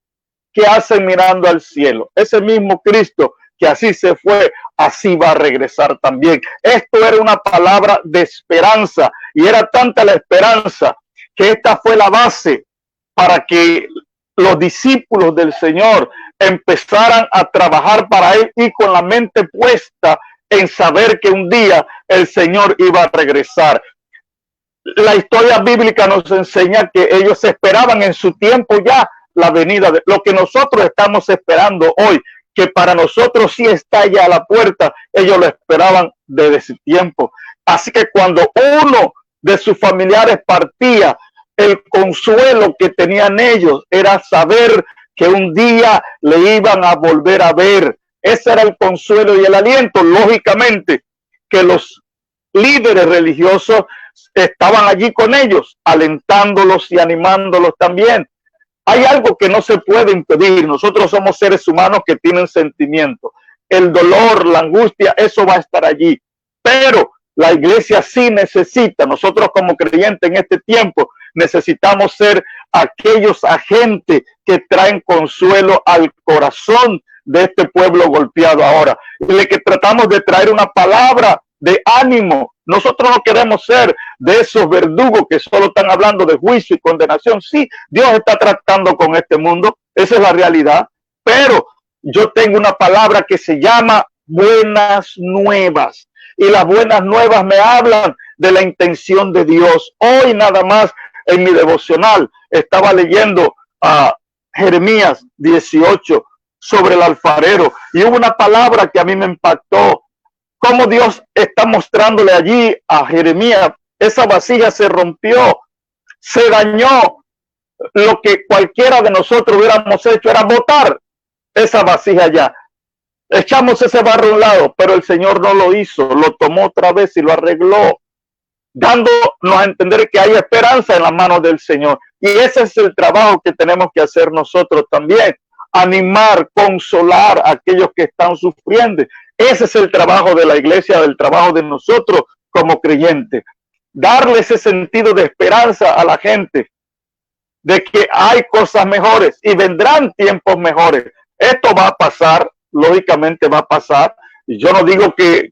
¿qué hacen mirando al cielo? Ese mismo Cristo que así se fue, así va a regresar también. Esto era una palabra de esperanza, y era tanta la esperanza que esta fue la base para que los discípulos del Señor empezaran a trabajar para Él, y con la mente puesta en saber que un día el Señor iba a regresar. La historia bíblica nos enseña que ellos esperaban en su tiempo ya la venida de lo que nosotros estamos esperando hoy, que para nosotros sí está ya a la puerta. Ellos lo esperaban desde ese tiempo. Así que cuando uno de sus familiares partía, el consuelo que tenían ellos era saber que un día le iban a volver a ver. Ese era el consuelo y el aliento. Lógicamente que los líderes religiosos estaban allí con ellos, alentándolos y animándolos también. Hay algo que no se puede impedir. Nosotros somos seres humanos que tienen sentimientos. El dolor, la angustia, eso va a estar allí. Pero la iglesia sí necesita, nosotros como creyentes en este tiempo, necesitamos ser aquellos agentes que traen consuelo al corazón de este pueblo golpeado ahora. Y de que tratamos de traer una palabra de ánimo. Nosotros no queremos ser de esos verdugos que solo están hablando de juicio y condenación. Sí, Dios está tratando con este mundo, esa es la realidad, pero yo tengo una palabra que se llama buenas nuevas, y las buenas nuevas me hablan de la intención de Dios. Hoy nada más en mi devocional estaba leyendo a Jeremías 18 sobre el alfarero, y hubo una palabra que a mí me impactó. Cómo Dios está mostrándole allí a Jeremías, esa vasija se rompió, se dañó. Lo que cualquiera de nosotros hubiéramos hecho era botar esa vasija allá. Echamos ese barro a un lado, pero el Señor no lo hizo, lo tomó otra vez y lo arregló, dándonos a entender que hay esperanza en las manos del Señor. Y ese es el trabajo que tenemos que hacer nosotros también, animar, consolar a aquellos que están sufriendo. Ese es el trabajo de la iglesia, el trabajo de nosotros como creyentes. Darle ese sentido de esperanza a la gente, de que hay cosas mejores y vendrán tiempos mejores. Esto va a pasar, lógicamente va a pasar. Y yo no digo que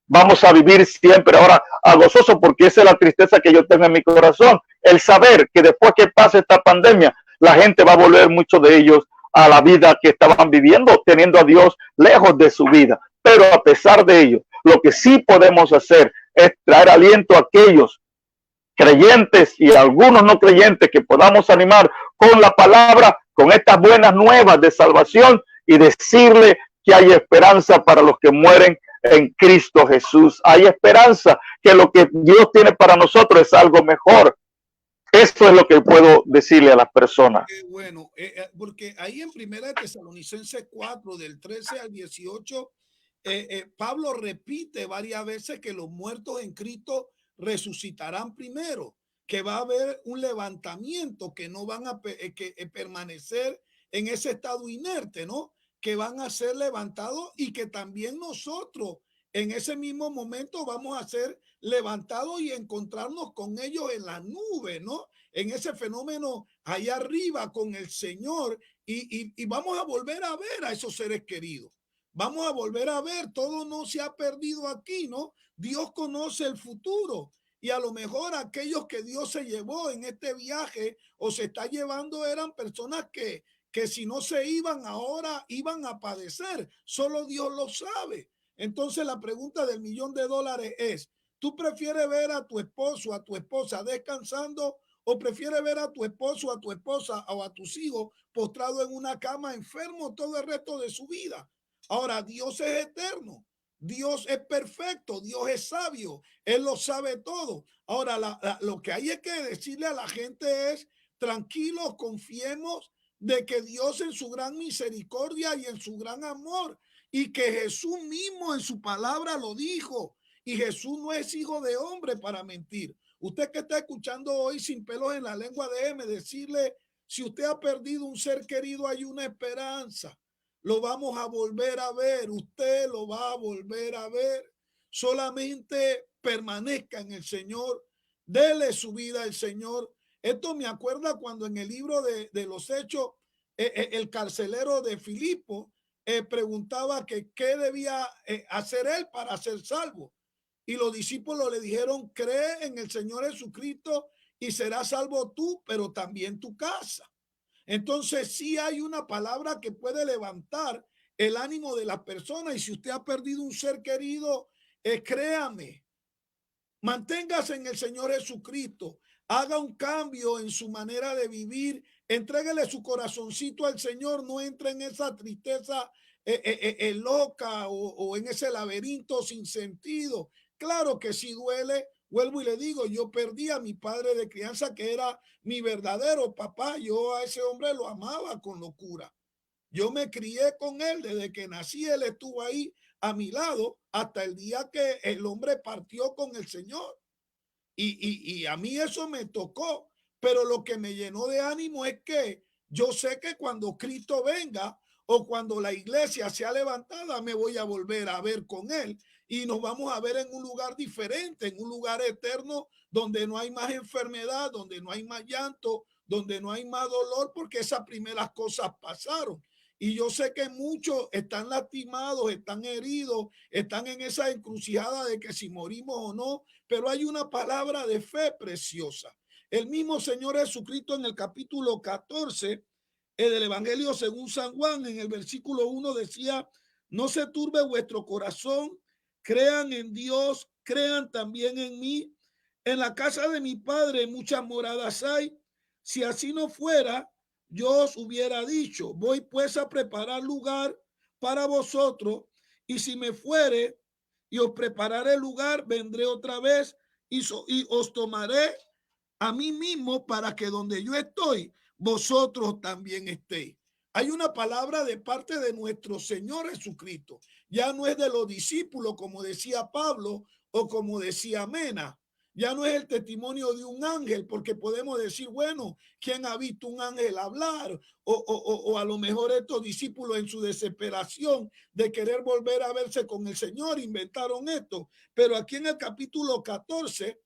vamos a vivir siempre ahora a gozoso, porque esa es la tristeza que yo tengo en mi corazón. El saber que después que pase esta pandemia, la gente va a volver, muchos de ellos, a la vida que estaban viviendo, teniendo a Dios lejos de su vida. Pero a pesar de ello, lo que sí podemos hacer es traer aliento a aquellos creyentes y a algunos no creyentes que podamos animar con la palabra, con estas buenas nuevas de salvación, y decirle que hay esperanza para los que mueren en Cristo Jesús. Hay esperanza, que lo que Dios tiene para nosotros es algo mejor. Esto es lo que puedo decirle a las personas. Bueno, porque ahí en Primera de Tesalonicenses 4, del 13 al 18, Pablo repite varias veces que los muertos en Cristo resucitarán primero, que va a haber un levantamiento, que no van a permanecer en ese estado inerte, ¿no? Que van a ser levantados, y que también nosotros en ese mismo momento vamos a ser levantados y encontrarnos con ellos en la nube, ¿no? En ese fenómeno allá arriba con el Señor, y vamos a volver a ver a esos seres queridos. Vamos a volver a ver, todo no se ha perdido aquí, ¿no? Dios conoce el futuro, y a lo mejor aquellos que Dios se llevó en este viaje o se está llevando eran personas que si no se iban ahora iban a padecer. Solo Dios lo sabe. Entonces la pregunta del $1.000.000 es, ¿tú prefieres ver a tu esposo, a tu esposa descansando, o prefieres ver a tu esposo, a tu esposa o a tus hijos postrado en una cama enfermo todo el resto de su vida. Ahora, Dios es eterno. Dios es perfecto, Dios es sabio, Él lo sabe todo. Ahora, lo que hay que decirle a la gente es, tranquilos, confiemos de que Dios en su gran misericordia y en su gran amor, y que Jesús mismo en su palabra lo dijo, y Jesús no es hijo de hombre para mentir. Usted que está escuchando hoy Sin Pelos en la Lengua, déjeme decirle, si usted ha perdido un ser querido, hay una esperanza. Lo vamos a volver a ver, usted lo va a volver a ver. Solamente permanezca en el Señor, dele su vida al Señor. Esto me acuerda cuando en el libro de los Hechos, el carcelero de Filipo preguntaba que qué debía hacer él para ser salvo. Y los discípulos le dijeron, cree en el Señor Jesucristo y serás salvo tú, pero también tu casa. Entonces sí hay una palabra que puede levantar el ánimo de las personas. Y si usted ha perdido un ser querido, créame, manténgase en el Señor Jesucristo, haga un cambio en su manera de vivir, entréguele su corazoncito al Señor, no entre en esa tristeza loca o en ese laberinto sin sentido. Claro que sí duele. Vuelvo y le digo, yo perdí a mi padre de crianza, que era mi verdadero papá. Yo a ese hombre lo amaba con locura. Yo me crié con él desde que nací. Él estuvo ahí a mi lado hasta el día que el hombre partió con el Señor. Y a mí eso me tocó, pero lo que me llenó de ánimo es que yo sé que cuando Cristo venga o cuando la iglesia sea levantada, me voy a volver a ver con él y nos vamos a ver en un lugar diferente, en un lugar eterno donde no hay más enfermedad, donde no hay más llanto, donde no hay más dolor, porque esas primeras cosas pasaron. Y yo sé que muchos están lastimados, están heridos, están en esa encrucijada de que si morimos o no, pero hay una palabra de fe preciosa. El mismo Señor Jesucristo en el capítulo 14 del Evangelio según San Juan, en el versículo 1 decía, no se turbe vuestro corazón, crean en Dios, crean también en mí. En la casa de mi Padre muchas moradas hay. Si así no fuera, yo os hubiera dicho, voy pues a preparar lugar para vosotros, y si me fuere y os prepararé lugar, vendré otra vez y os tomaré a mí mismo, para que donde yo estoy, vosotros también estéis. Hay una palabra de parte de nuestro Señor Jesucristo. Ya no es de los discípulos, como decía Pablo o como decía Mena. Ya no es el testimonio de un ángel, porque podemos decir, bueno, ¿quién ha visto un ángel hablar? O a lo mejor estos discípulos en su desesperación de querer volver a verse con el Señor inventaron esto. Pero aquí en el capítulo 14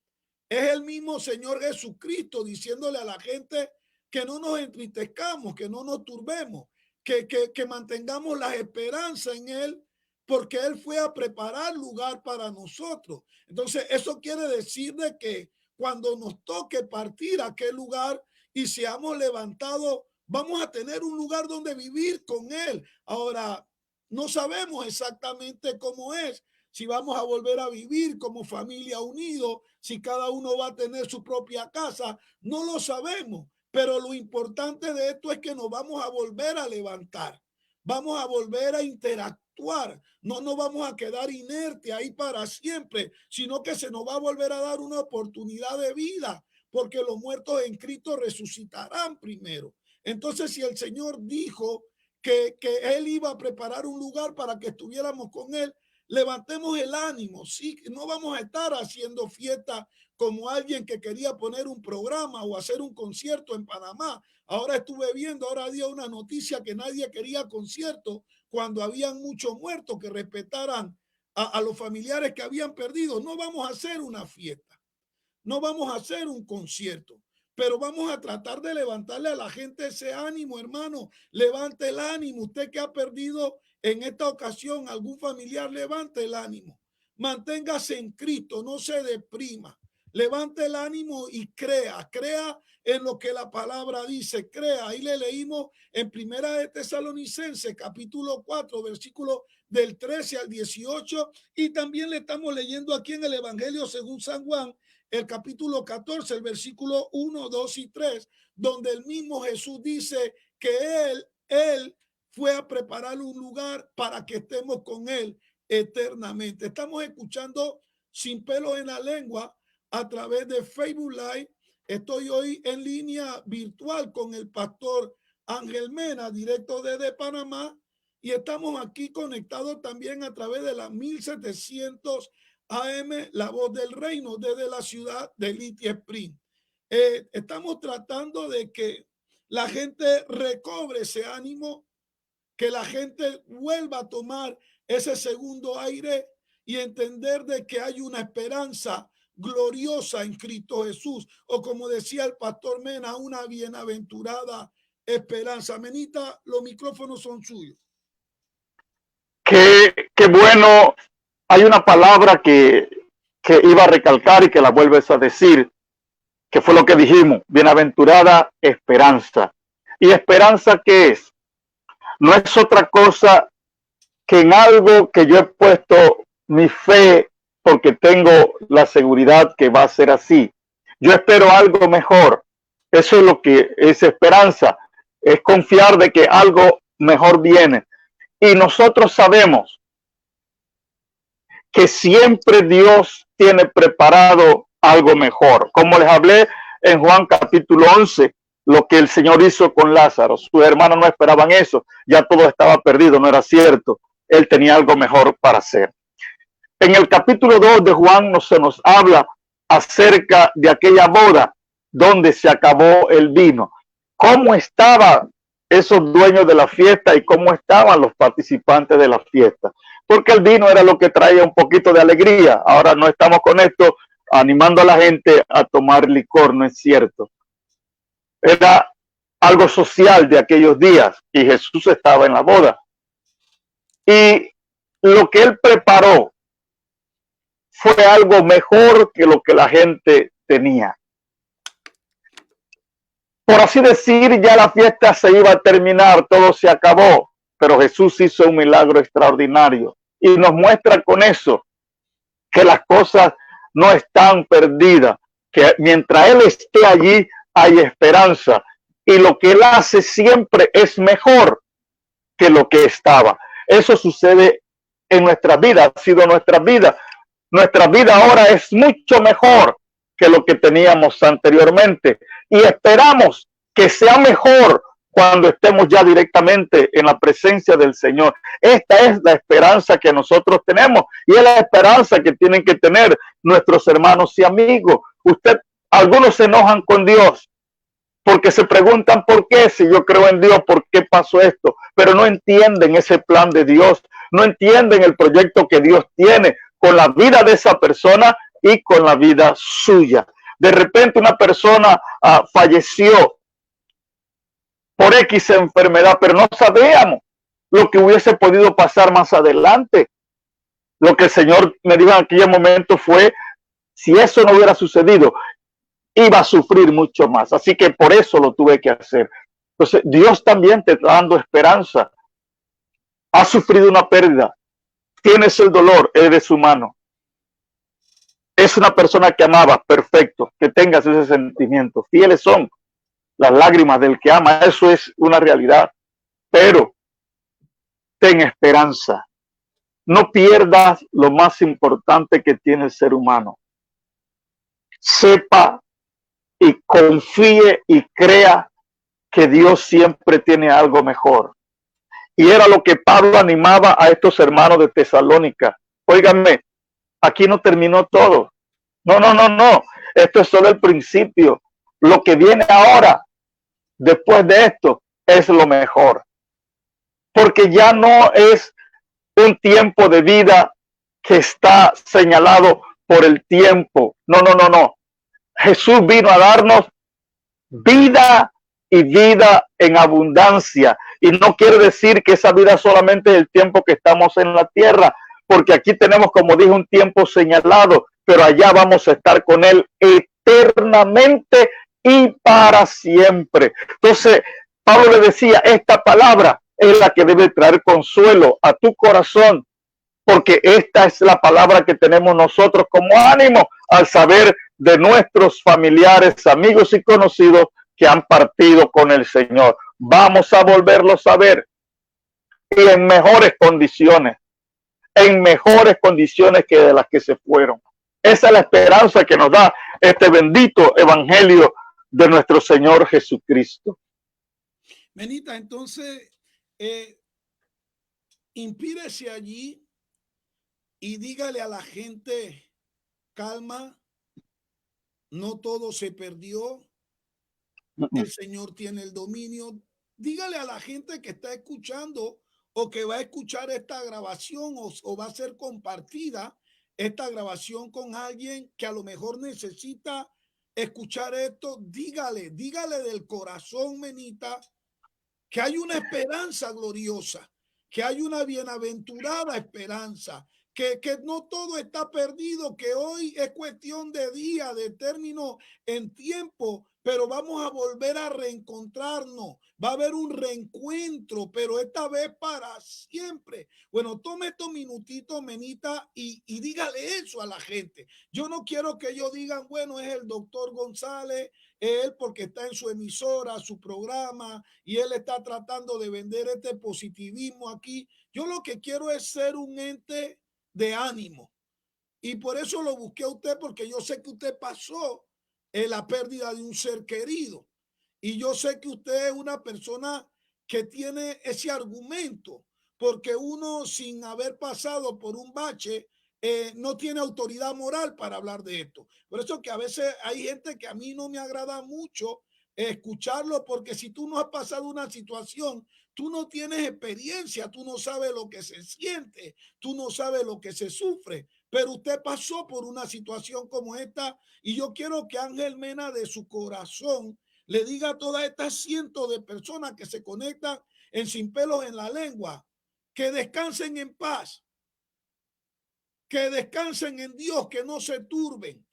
es el mismo Señor Jesucristo diciéndole a la gente que no nos entristezcamos, que no nos turbemos, que mantengamos la esperanza en Él, porque Él fue a preparar lugar para nosotros. Entonces, eso quiere decir de que cuando nos toque partir a aquel lugar y seamos levantados, vamos a tener un lugar donde vivir con Él. Ahora, no sabemos exactamente cómo es, si vamos a volver a vivir como familia unido, si cada uno va a tener su propia casa, no lo sabemos. Pero lo importante de esto es que nos vamos a volver a levantar, vamos a volver a interactuar, no nos vamos a quedar inerte ahí para siempre, sino que se nos va a volver a dar una oportunidad de vida, porque los muertos en Cristo resucitarán primero. Entonces, si el Señor dijo que Él iba a preparar un lugar para que estuviéramos con Él, levantemos el ánimo. Sí, no vamos a estar haciendo fiesta como alguien que quería poner un programa o hacer un concierto en Panamá. Ahora estuve viendo, ahora dio una noticia que nadie quería concierto cuando habían muchos muertos, que respetaran a los familiares que habían perdido. No vamos a hacer una fiesta, no vamos a hacer un concierto, pero vamos a tratar de levantarle a la gente ese ánimo, hermano. Levante el ánimo. Usted que ha perdido en esta ocasión algún familiar, levante el ánimo. Manténgase en Cristo, no se deprima. Levante el ánimo y crea en lo que la palabra dice, crea. Ahí le leímos en Primera de Tesalonicenses, capítulo 4, versículo del 13 al 18, y también le estamos leyendo aquí en el Evangelio según San Juan, el capítulo 14, el versículo 1, 2 y 3, donde el mismo Jesús dice que él fue a preparar un lugar para que estemos con él eternamente. Estamos escuchando Sin Pelos en la Lengua a través de Facebook Live. Estoy hoy en línea virtual con el pastor Ángel Mena, directo desde Panamá, y estamos aquí conectados también a través de la 1700 AM, La Voz del Reino, desde la ciudad de Lithia Spring. Estamos tratando de que la gente recobre ese ánimo, que la gente vuelva a tomar ese segundo aire y entender de que hay una esperanza gloriosa en Cristo Jesús, o como decía el pastor Mena, una bienaventurada esperanza. Menita, los micrófonos son suyos. Qué bueno. Hay una palabra que iba a recalcar y que la vuelves a decir, que fue lo que dijimos, bienaventurada esperanza. ¿Y esperanza qué es? No es otra cosa que en algo que yo he puesto mi fe porque tengo la seguridad que va a ser así. Yo espero algo mejor. Eso es lo que es esperanza. Es confiar de que algo mejor viene. Y nosotros sabemos que siempre Dios tiene preparado algo mejor. Como les hablé en Juan capítulo 11, lo que el Señor hizo con Lázaro. Sus hermanos no esperaban eso. Ya todo estaba perdido, no era cierto. Él tenía algo mejor para hacer. En el capítulo 2 de Juan se nos habla acerca de aquella boda donde se acabó el vino. ¿Cómo estaban esos dueños de la fiesta y cómo estaban los participantes de la fiesta? Porque el vino era lo que traía un poquito de alegría. Ahora no estamos con esto animando a la gente a tomar licor, no es cierto. Era algo social de aquellos días y Jesús estaba en la boda. Y lo que él preparó fue algo mejor que lo que la gente tenía. Por así decir, ya la fiesta se iba a terminar, todo se acabó, pero Jesús hizo un milagro extraordinario y nos muestra con eso que las cosas no están perdidas, que mientras Él esté allí hay esperanza y lo que Él hace siempre es mejor que lo que estaba. Eso sucede en nuestra vida, ha sido nuestra vida. Nuestra vida ahora es mucho mejor que lo que teníamos anteriormente y esperamos que sea mejor cuando estemos ya directamente en la presencia del Señor. Esta es la esperanza que nosotros tenemos y es la esperanza que tienen que tener nuestros hermanos y amigos. Algunos se enojan con Dios porque se preguntan por qué, si yo creo en Dios, por qué pasó esto, pero no entienden ese plan de Dios, no entienden el proyecto que Dios tiene con la vida de esa persona y con la vida suya. De repente una persona falleció por X enfermedad, pero no sabíamos lo que hubiese podido pasar más adelante. Lo que el Señor me dijo en aquel momento fue, si eso no hubiera sucedido, iba a sufrir mucho más. Así que por eso lo tuve que hacer. Entonces, Dios también te está dando esperanza. Has sufrido una pérdida. Tienes el dolor, eres humano. Es una persona que amaba, perfecto, que tengas ese sentimiento. Fieles son las lágrimas del que ama, eso es una realidad. Pero ten esperanza. No pierdas lo más importante que tiene el ser humano. Sepa y confíe y crea que Dios siempre tiene algo mejor. Y era lo que Pablo animaba a estos hermanos de Tesalónica. Óiganme, aquí no terminó todo. No. Esto es solo el principio. Lo que viene ahora, después de esto, es lo mejor. Porque ya no es un tiempo de vida que está señalado por el tiempo. No. Jesús vino a darnos vida y vida en abundancia. Y no quiere decir que esa vida solamente es el tiempo que estamos en la tierra, porque aquí tenemos, como dije, un tiempo señalado, pero allá vamos a estar con Él eternamente y para siempre. Entonces, Pablo le decía, esta palabra es la que debe traer consuelo a tu corazón, porque esta es la palabra que tenemos nosotros como ánimo al saber de nuestros familiares, amigos y conocidos que han partido con el Señor. Vamos a volverlos a ver y en mejores condiciones que de las que se fueron. Esa es la esperanza que nos da este bendito evangelio de nuestro Señor Jesucristo. Menita, entonces, inspírese allí y dígale a la gente, calma, no todo se perdió, el Señor tiene el dominio. Dígale a la gente que está escuchando o que va a escuchar esta grabación o va a ser compartida esta grabación con alguien que a lo mejor necesita escuchar esto. Dígale del corazón, menita, que hay una esperanza gloriosa, que hay una bienaventurada esperanza, que no todo está perdido, que hoy es cuestión de día, de término en tiempo, pero vamos a volver a reencontrarnos. Va a haber un reencuentro, pero esta vez para siempre. Bueno, tome estos minutitos, menita, y dígale eso a la gente. Yo no quiero que ellos digan, bueno, es el doctor González, él porque está en su emisora, su programa, y él está tratando de vender este positivismo aquí. Yo lo que quiero es ser un ente de ánimo. Y por eso lo busqué a usted, porque yo sé que usted pasó la pérdida de un ser querido. Y yo sé que usted es una persona que tiene ese argumento, porque uno sin haber pasado por un bache no tiene autoridad moral para hablar de esto. Por eso que a veces hay gente que a mí no me agrada mucho escucharlo, porque si tú no has pasado una situación, tú no tienes experiencia, tú no sabes lo que se siente, tú no sabes lo que se sufre, pero usted pasó por una situación como esta y yo quiero que Ángel Mena de su corazón le diga a todas estas cientos de personas que se conectan en Sin Pelos en la Lengua, que descansen en paz, que descansen en Dios, que no se turben,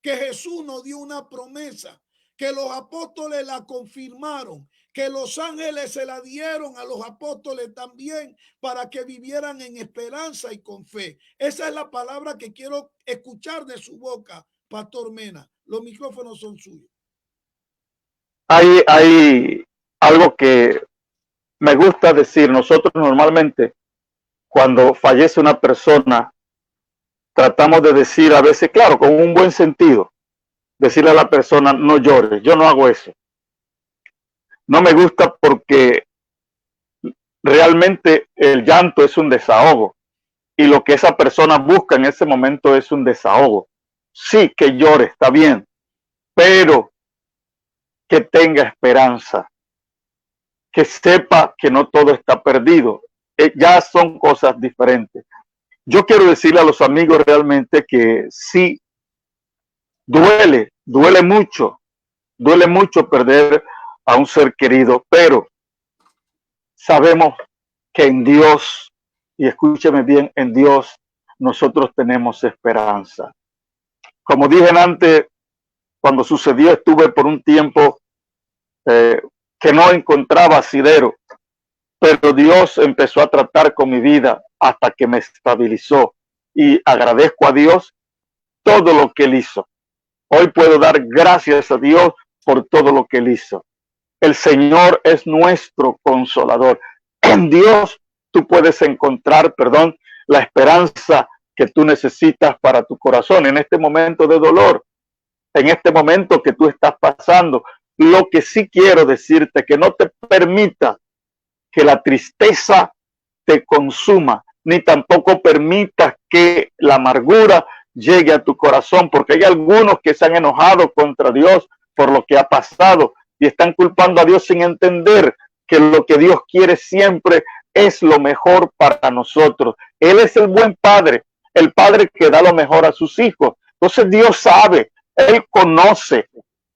que Jesús nos dio una promesa, que los apóstoles la confirmaron, que los ángeles se la dieron a los apóstoles también para que vivieran en esperanza y con fe. Esa es la palabra que quiero escuchar de su boca, Pastor Mena. Los micrófonos son suyos. Hay algo que me gusta decir. Nosotros normalmente cuando fallece una persona tratamos de decir a veces, claro, con un buen sentido, decirle a la persona no llores. Yo no hago eso. No me gusta porque realmente el llanto es un desahogo y lo que esa persona busca en ese momento es un desahogo. Sí, que llore, está bien, pero que tenga esperanza, que sepa que no todo está perdido. Ya son cosas diferentes. Yo quiero decirle a los amigos realmente que sí, duele mucho perder a un ser querido, pero sabemos que en Dios, y escúcheme bien, en Dios nosotros tenemos esperanza. Como dije antes, cuando sucedió estuve por un tiempo que no encontraba asidero, pero Dios empezó a tratar con mi vida hasta que me estabilizó y agradezco a Dios todo lo que Él hizo. Hoy puedo dar gracias a Dios por todo lo que Él hizo. El Señor es nuestro consolador. En Dios tú puedes encontrar, la esperanza que tú necesitas para tu corazón en este momento de dolor, en este momento que tú estás pasando. Lo que sí quiero decirte, que no te permita que la tristeza te consuma, ni tampoco permitas que la amargura llegue a tu corazón, porque hay algunos que se han enojado contra Dios por lo que ha pasado y están culpando a Dios sin entender que lo que Dios quiere siempre es lo mejor para nosotros. Él es el buen padre, el padre que da lo mejor a sus hijos. Entonces Dios sabe, Él conoce,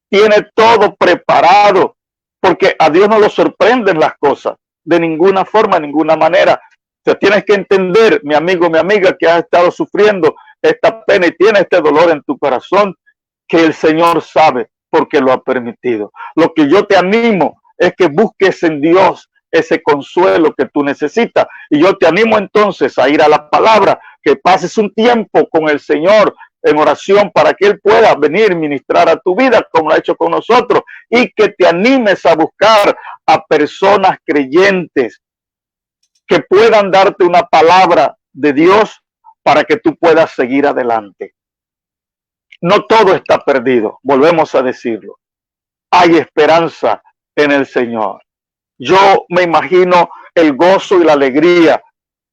tiene todo preparado, porque a Dios no lo sorprenden las cosas de ninguna forma, de ninguna manera. O sea, tienes que entender, mi amigo, mi amiga, que has estado sufriendo esta pena y tienes este dolor en tu corazón, que el Señor sabe porque lo ha permitido. Lo que yo te animo es que busques en Dios ese consuelo que tú necesitas. Y yo te animo entonces a ir a la palabra, que pases un tiempo con el Señor en oración para que Él pueda venir ministrar a tu vida como lo ha hecho con nosotros, y que te animes a buscar a personas creyentes que puedan darte una palabra de Dios para que tú puedas seguir adelante. No todo está perdido, volvemos a decirlo. Hay esperanza en el Señor. Yo me imagino el gozo y la alegría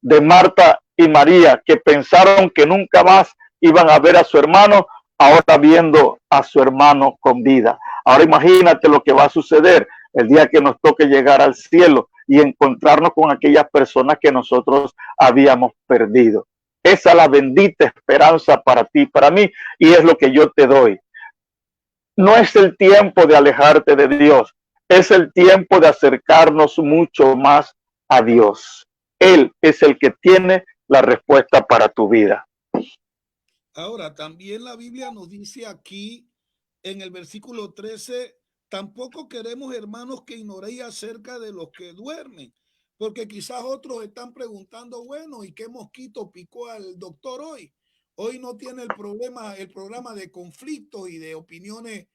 de Marta y María, que pensaron que nunca más iban a ver a su hermano, ahora viendo a su hermano con vida. Ahora imagínate lo que va a suceder el día que nos toque llegar al cielo y encontrarnos con aquellas personas que nosotros habíamos perdido. Esa es la bendita esperanza para ti, para mí, y es lo que yo te doy. No es el tiempo de alejarte de Dios, es el tiempo de acercarnos mucho más a Dios. Él es el que tiene la respuesta para tu vida. Ahora, también la Biblia nos dice aquí en el versículo 13, tampoco queremos, hermanos, que ignoréis acerca de los que duermen, porque quizás otros están preguntando, bueno, ¿y qué mosquito picó al doctor hoy? Hoy no tiene el programa de conflictos y de opiniones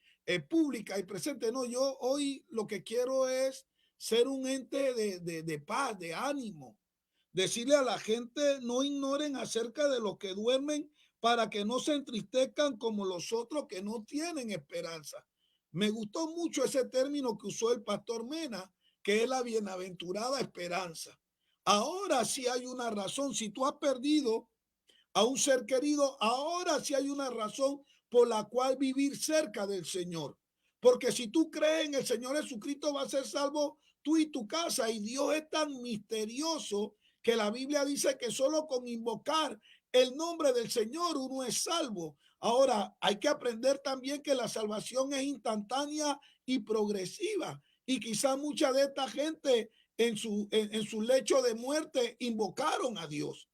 públicas y presentes. No, yo hoy lo que quiero es ser un ente de paz, de ánimo. Decirle a la gente, no ignoren acerca de los que duermen para que no se entristezcan como los otros que no tienen esperanza. Me gustó mucho ese término que usó el pastor Mena, que es la bienaventurada esperanza. Ahora sí hay una razón. Si tú has perdido a un ser querido, ahora sí hay una razón por la cual vivir cerca del Señor. Porque si tú crees en el Señor Jesucristo, vas a ser salvo tú y tu casa. Y Dios es tan misterioso que la Biblia dice que solo con invocar el nombre del Señor uno es salvo. Ahora, hay que aprender también que la salvación es instantánea y progresiva. Y quizá mucha de esta gente en su lecho de muerte invocaron a Dios.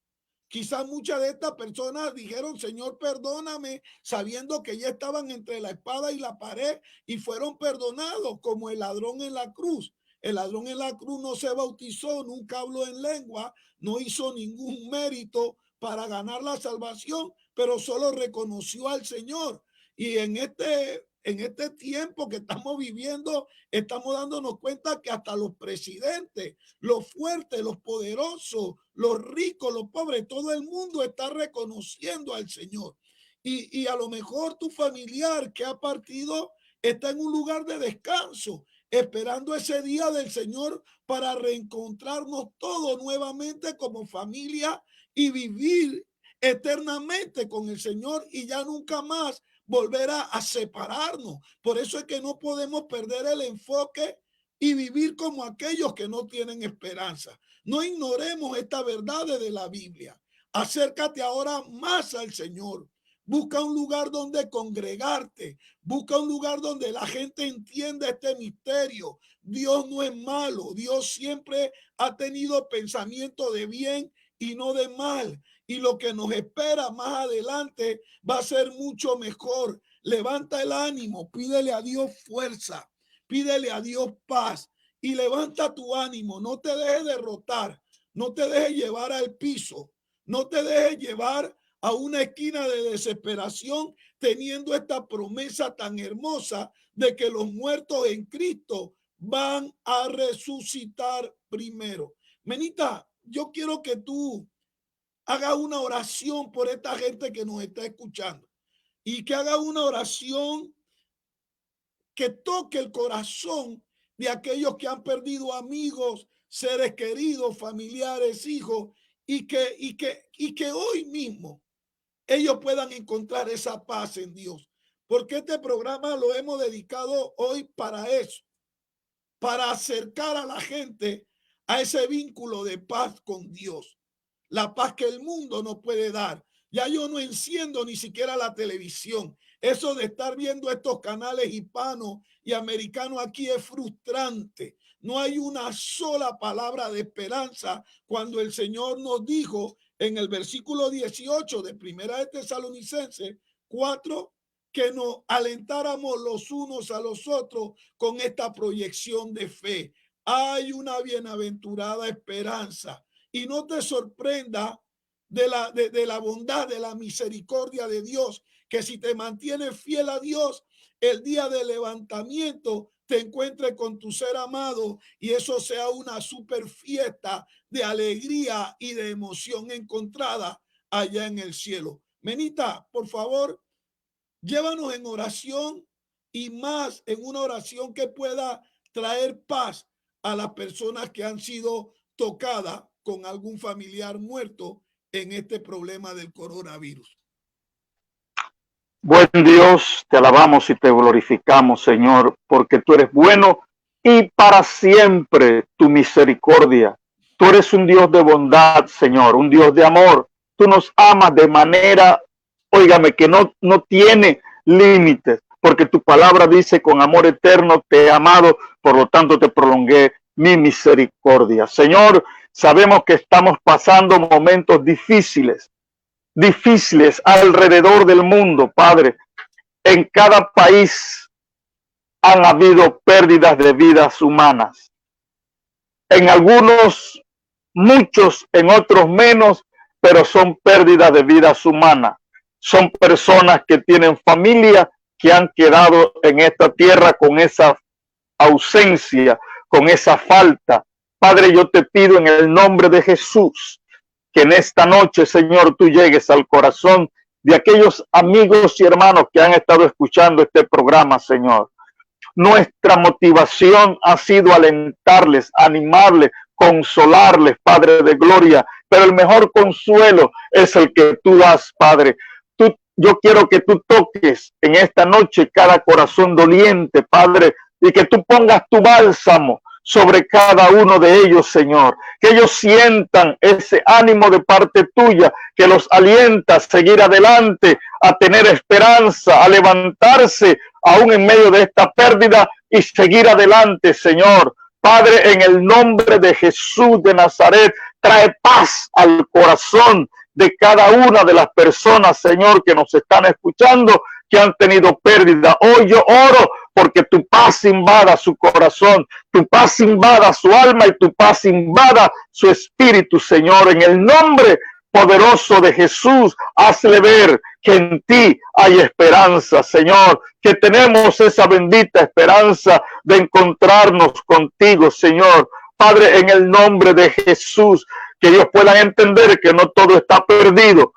Quizás muchas de estas personas dijeron, Señor, perdóname, sabiendo que ya estaban entre la espada y la pared, y fueron perdonados, como el ladrón en la cruz. El ladrón en la cruz no se bautizó, nunca habló en lengua, no hizo ningún mérito para ganar la salvación, pero solo reconoció al Señor. Y en este tiempo que estamos viviendo, estamos dándonos cuenta que hasta los presidentes, los fuertes, los poderosos, los ricos, los pobres, todo el mundo está reconociendo al Señor. Y a lo mejor tu familiar que ha partido está en un lugar de descanso, esperando ese día del Señor para reencontrarnos todos nuevamente como familia y vivir eternamente con el Señor y ya nunca más volver a separarnos. Por eso es que no podemos perder el enfoque y vivir como aquellos que no tienen esperanza. No ignoremos esta verdad de la Biblia. Acércate ahora más al Señor. Busca un lugar donde congregarte. Busca un lugar donde la gente entienda este misterio. Dios no es malo. Dios siempre ha tenido pensamiento de bien y no de mal. Y lo que nos espera más adelante va a ser mucho mejor. Levanta el ánimo, pídele a Dios fuerza, pídele a Dios paz y levanta tu ánimo. No te dejes derrotar, no te dejes llevar al piso, no te dejes llevar a una esquina de desesperación teniendo esta promesa tan hermosa de que los muertos en Cristo van a resucitar primero. Menita, yo quiero que tú haga una oración por esta gente que nos está escuchando y que haga una oración que toque el corazón de aquellos que han perdido amigos, seres queridos, familiares, hijos, y que hoy mismo ellos puedan encontrar esa paz en Dios. Porque este programa lo hemos dedicado hoy para eso, para acercar a la gente a ese vínculo de paz con Dios. La paz que el mundo no puede dar. Ya yo no enciendo ni siquiera la televisión. Eso de estar viendo estos canales hispanos y americanos aquí es frustrante. No hay una sola palabra de esperanza cuando el Señor nos dijo en el versículo 18 de Primera de Tesalonicenses 4, que nos alentáramos los unos a los otros con esta proyección de fe. Hay una bienaventurada esperanza y no te sorprenda de la bondad, de la misericordia de Dios, que si te mantienes fiel a Dios, el día del levantamiento te encuentres con tu ser amado y eso sea una super fiesta de alegría y de emoción encontrada allá en el cielo. Menita, por favor, llévanos en oración y más en una oración que pueda traer paz a las personas que han sido tocadas con algún familiar muerto en este problema del coronavirus. Buen Dios, te alabamos y te glorificamos, Señor, porque tú eres bueno y para siempre tu misericordia. Tú eres un Dios de bondad, Señor, un Dios de amor. Tú nos amas de manera, óigame, que no tiene límites, porque tu palabra dice, con amor eterno te he amado, por lo tanto te prolongué mi misericordia. Señor, sabemos que estamos pasando momentos difíciles alrededor del mundo, Padre. En cada país han habido pérdidas de vidas humanas. En algunos, muchos, en otros menos, pero son pérdidas de vidas humanas. Son personas que tienen familia, que han quedado en esta tierra con esa ausencia, con esa falta. Padre, yo te pido en el nombre de Jesús, que en esta noche, Señor, tú llegues al corazón de aquellos amigos y hermanos que han estado escuchando este programa, Señor. Nuestra motivación ha sido alentarles, animarles, consolarles, Padre de gloria, pero el mejor consuelo es el que tú das, Padre. Yo quiero que tú toques en esta noche cada corazón doliente, Padre, y que tú pongas tu bálsamo sobre cada uno de ellos, Señor, que ellos sientan ese ánimo de parte tuya, que los alienta a seguir adelante, a tener esperanza, a levantarse aún en medio de esta pérdida y seguir adelante, Señor. Padre, en el nombre de Jesús de Nazaret, trae paz al corazón de cada una de las personas, Señor, que nos están escuchando, que han tenido pérdida. Hoy yo oro porque tu paz invada su corazón, tu paz invada su alma y tu paz invada su espíritu, Señor. En el nombre poderoso de Jesús, hazle ver que en ti hay esperanza, Señor, que tenemos esa bendita esperanza de encontrarnos contigo, Señor. Padre, en el nombre de Jesús, que ellos puedan entender que no todo está perdido.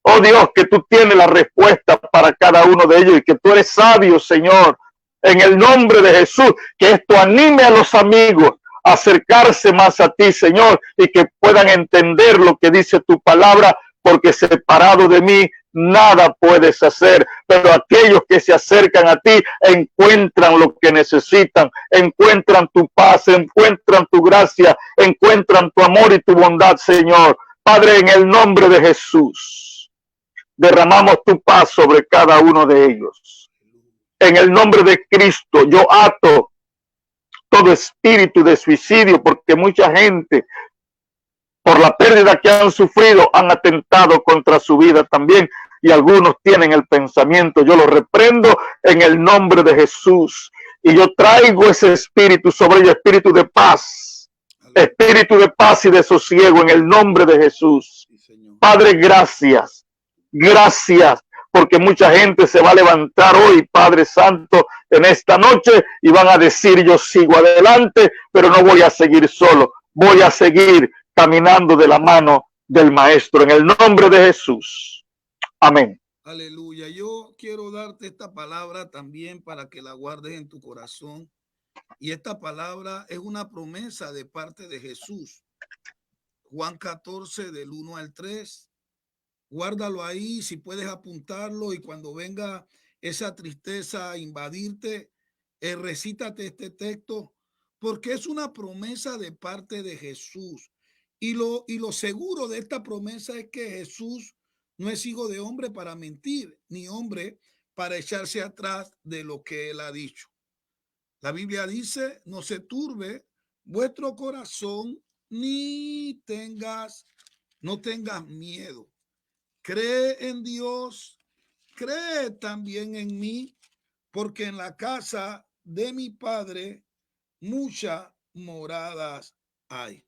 Oh Dios, que tú tienes la respuesta para cada uno de ellos y que tú eres sabio, Señor. En el nombre de Jesús, que esto anime a los amigos a acercarse más a ti, Señor, y que puedan entender lo que dice tu palabra, porque separado de mí nada puedes hacer, pero aquellos que se acercan a ti encuentran lo que necesitan, encuentran tu paz, encuentran tu gracia, encuentran tu amor y tu bondad, Señor. Padre, en el nombre de Jesús, derramamos tu paz sobre cada uno de ellos. En el nombre de Cristo, yo ato todo espíritu de suicidio, porque mucha gente, por la pérdida que han sufrido, han atentado contra su vida también, y algunos tienen el pensamiento. Yo lo reprendo en el nombre de Jesús, y yo traigo ese espíritu sobre ellos, espíritu de paz y de sosiego, en el nombre de Jesús. Padre, gracias, porque mucha gente se va a levantar hoy, Padre Santo, en esta noche, y van a decir: yo sigo adelante, pero no voy a seguir solo, voy a seguir caminando de la mano del Maestro, en el nombre de Jesús. Amén. Aleluya. Yo quiero darte esta palabra también para que la guardes en tu corazón. Y esta palabra es una promesa de parte de Jesús. Juan 14, del 1 al 3. Guárdalo ahí, si puedes apuntarlo, y cuando venga esa tristeza a invadirte, recítate este texto, porque es una promesa de parte de Jesús. Y lo seguro de esta promesa es que Jesús no es hijo de hombre para mentir, ni hombre para echarse atrás de lo que él ha dicho. La Biblia dice: no se turbe vuestro corazón, ni tengas No tengas miedo. Cree en Dios, cree también en mí, porque en la casa de mi Padre muchas moradas hay.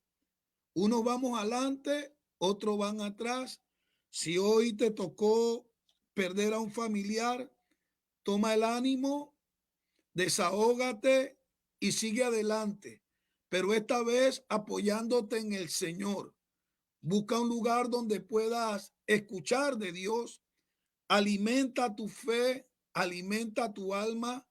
Unos vamos adelante, otros van atrás. Si hoy te tocó perder a un familiar, toma el ánimo, desahógate y sigue adelante. Pero esta vez apoyándote en el Señor. Busca un lugar donde puedas escuchar de Dios. Alimenta tu fe, alimenta tu alma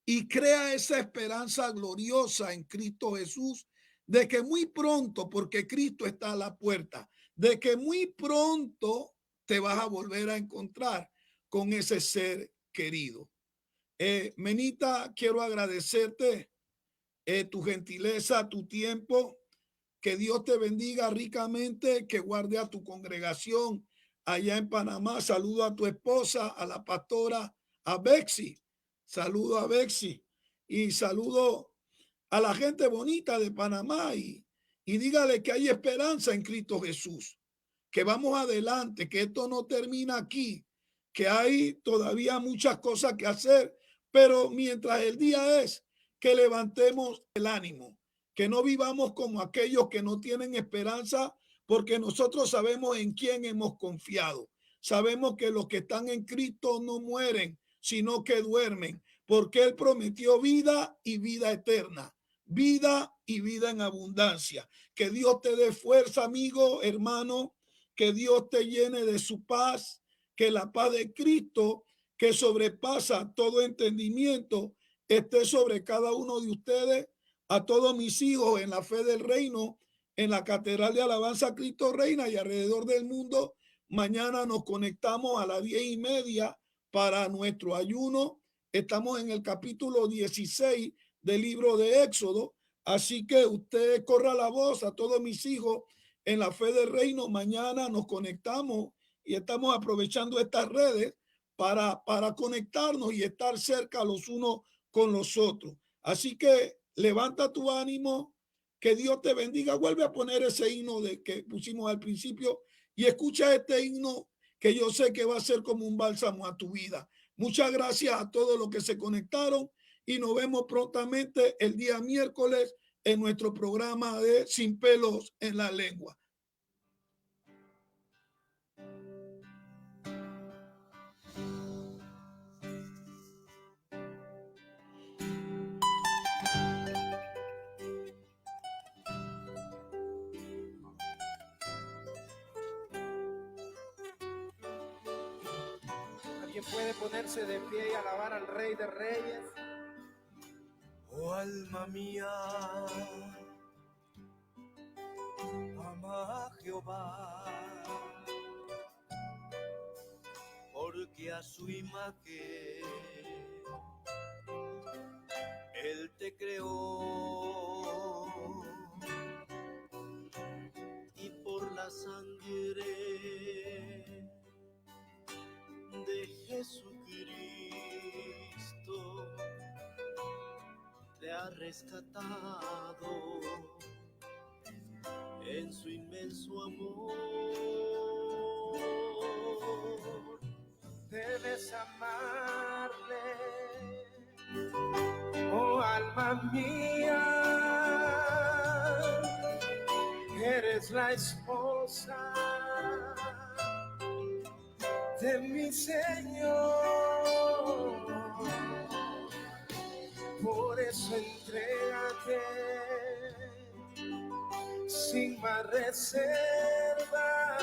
y crea esa esperanza gloriosa en Cristo Jesús de que muy pronto, porque Cristo está a la puerta, de que muy pronto te vas a volver a encontrar con ese ser querido. Menita, quiero agradecerte tu gentileza, tu tiempo. Que Dios te bendiga ricamente, que guarde a tu congregación allá en Panamá. Saludo a tu esposa, a la pastora, a Bexi. Saludo a Bexi y saludo a la gente bonita de Panamá y dígale que hay esperanza en Cristo Jesús, que vamos adelante, que esto no termina aquí, que hay todavía muchas cosas que hacer, pero mientras el día es que levantemos el ánimo, que no vivamos como aquellos que no tienen esperanza, porque nosotros sabemos en quién hemos confiado. Sabemos que los que están en Cristo no mueren, sino que duermen, porque Él prometió vida y vida eterna, vida y vida en abundancia. Que Dios te dé fuerza, amigo, hermano, que Dios te llene de su paz, que la paz de Cristo, que sobrepasa todo entendimiento, esté sobre cada uno de ustedes, a todos mis hijos en la fe del reino, en la Catedral de Alabanza Cristo Reina y alrededor del mundo. Mañana nos conectamos a las 10:30 para nuestro ayuno. Estamos en el capítulo 16 del libro de Éxodo. Así que usted corra la voz a todos mis hijos en la fe del reino. Mañana nos conectamos y estamos aprovechando estas redes para conectarnos y estar cerca los unos con los otros. Así que levanta tu ánimo, que Dios te bendiga. Vuelve a poner ese himno de que pusimos al principio y escucha este himno que yo sé que va a ser como un bálsamo a tu vida. Muchas gracias a todos los que se conectaron y nos vemos prontamente el día miércoles en nuestro programa de Sin Pelos en la Lengua. ¿Alguien puede ponerse de pie y alabar al Rey de Reyes? Oh alma mía, ama a Jehová, porque a su imagen Él te creó, y por la sangre de Jesucristo te ha rescatado en su inmenso amor. Debes amarle, oh alma mía, eres la esposa de mi Señor. Por eso entrégate sin más reserva,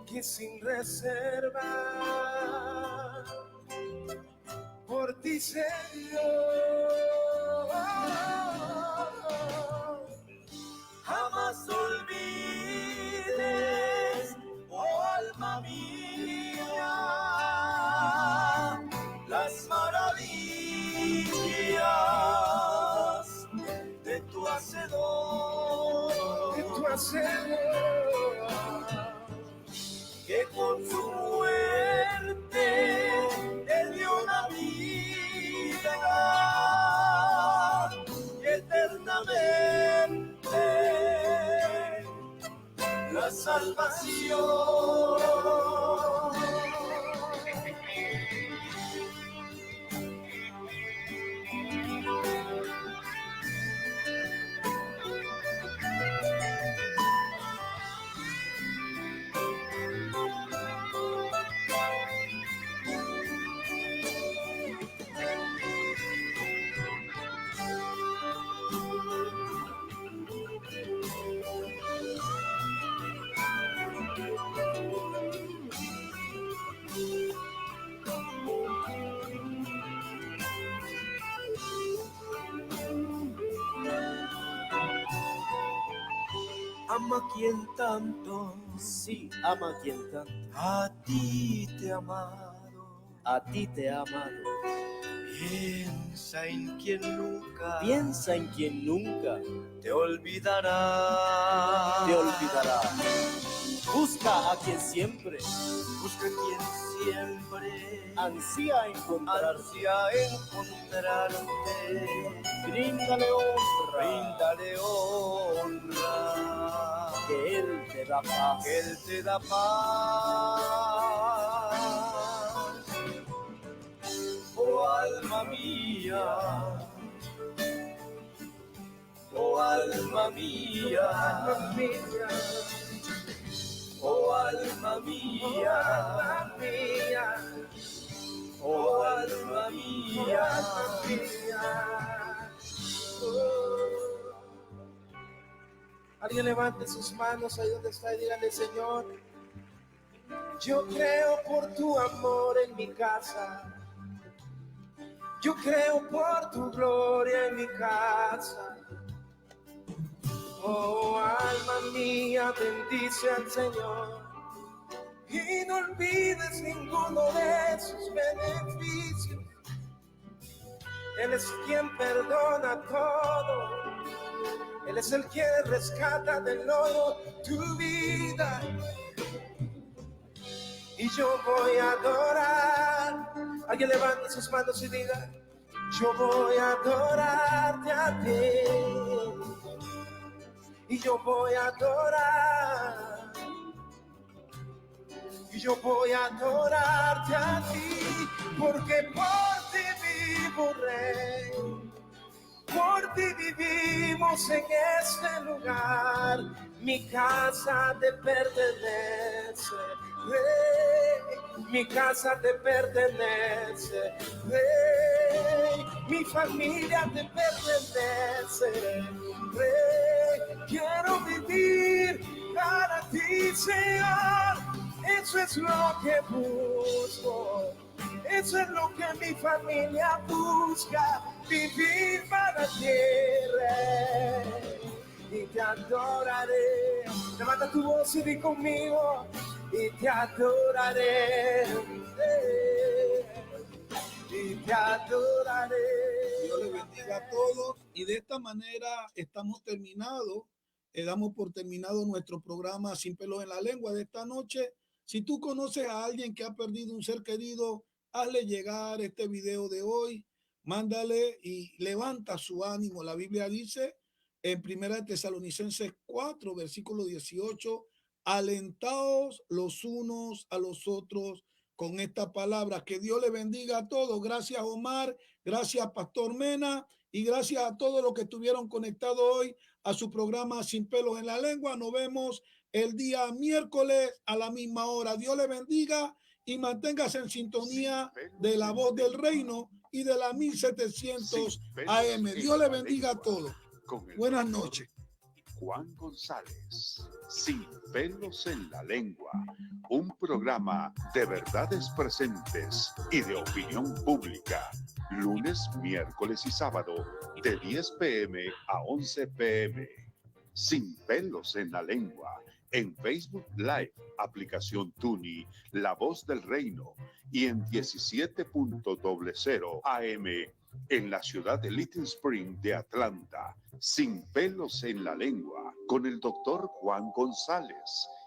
que sin reserva por ti, Señor. Jamás olvides, oh alma mía, las maravillas de tu Hacedor, que con su muerte te dio la vida y eternamente salvación. Ama quien tanto, Sí, ama a quien tanto, a ti te ha amado. a ti te ha amado. Piensa en quien nunca Piensa en quien nunca te olvidará. te olvidará. Busca a quien siempre Busca quien siempre ansía encontrarte. ansía encontrarte. Bríndale honra, Bríndale honra, que Él te da paz. que Él te da paz. Oh alma mía, oh alma mía, oh alma mía, oh alma mía. Alguien levante sus manos ahí donde está y dígale: Señor, yo creo por tu amor en mi casa. Yo creo por tu gloria en mi casa. Oh, alma mía, bendice al Señor y no olvides ninguno de sus beneficios. Él es quien perdona todo. Él es el quien rescata del lodo tu vida. Y yo voy a adorar. Alguien levante sus manos y diga: yo voy a adorarte a ti. Y yo voy a adorar. Y yo voy a adorarte a ti. Porque por ti vivo, Rey. Por ti vivimos en este lugar. Mi casa te pertenece, Rey. Mi casa te pertenece, Rey. Mi familia te pertenece, Rey. Quiero vivir para ti, Señor. Eso es lo que busco. Eso es lo que mi familia busca. Vivir para ti, Rey. Y te adoraré. Levanta tu voz y di conmigo: y te adoraré. Y te adoraré. Dios les bendiga a todos. Y de esta manera estamos terminados. Damos por terminado nuestro programa Sin Pelos en la Lengua de esta noche. Si tú conoces a alguien que ha perdido un ser querido, hazle llegar este video de hoy. Mándale y levanta su ánimo. La Biblia dice en 1 Tesalonicenses 4, versículo 18, alentaos los unos a los otros con esta palabra. Que Dios le bendiga a todos. Gracias, Omar. Gracias, Pastor Mena. Y gracias a todos los que estuvieron conectados hoy a su programa Sin Pelos en la Lengua. Nos vemos el día miércoles a la misma hora. Dios le bendiga y manténgase en sintonía de la voz del reino y de la 1700 AM. Dios le bendiga a todos. Buenas noches. Juan González, Sin Pelos en la Lengua, un programa de verdades presentes y de opinión pública, lunes, miércoles y sábado, de 10 p.m. a 11 p.m. Sin Pelos en la Lengua, en Facebook Live, aplicación Tuni, La Voz del Reino, y en 17.00 AM, en la ciudad de Little Spring de Atlanta. Sin Pelos en la Lengua, con el doctor Juan González.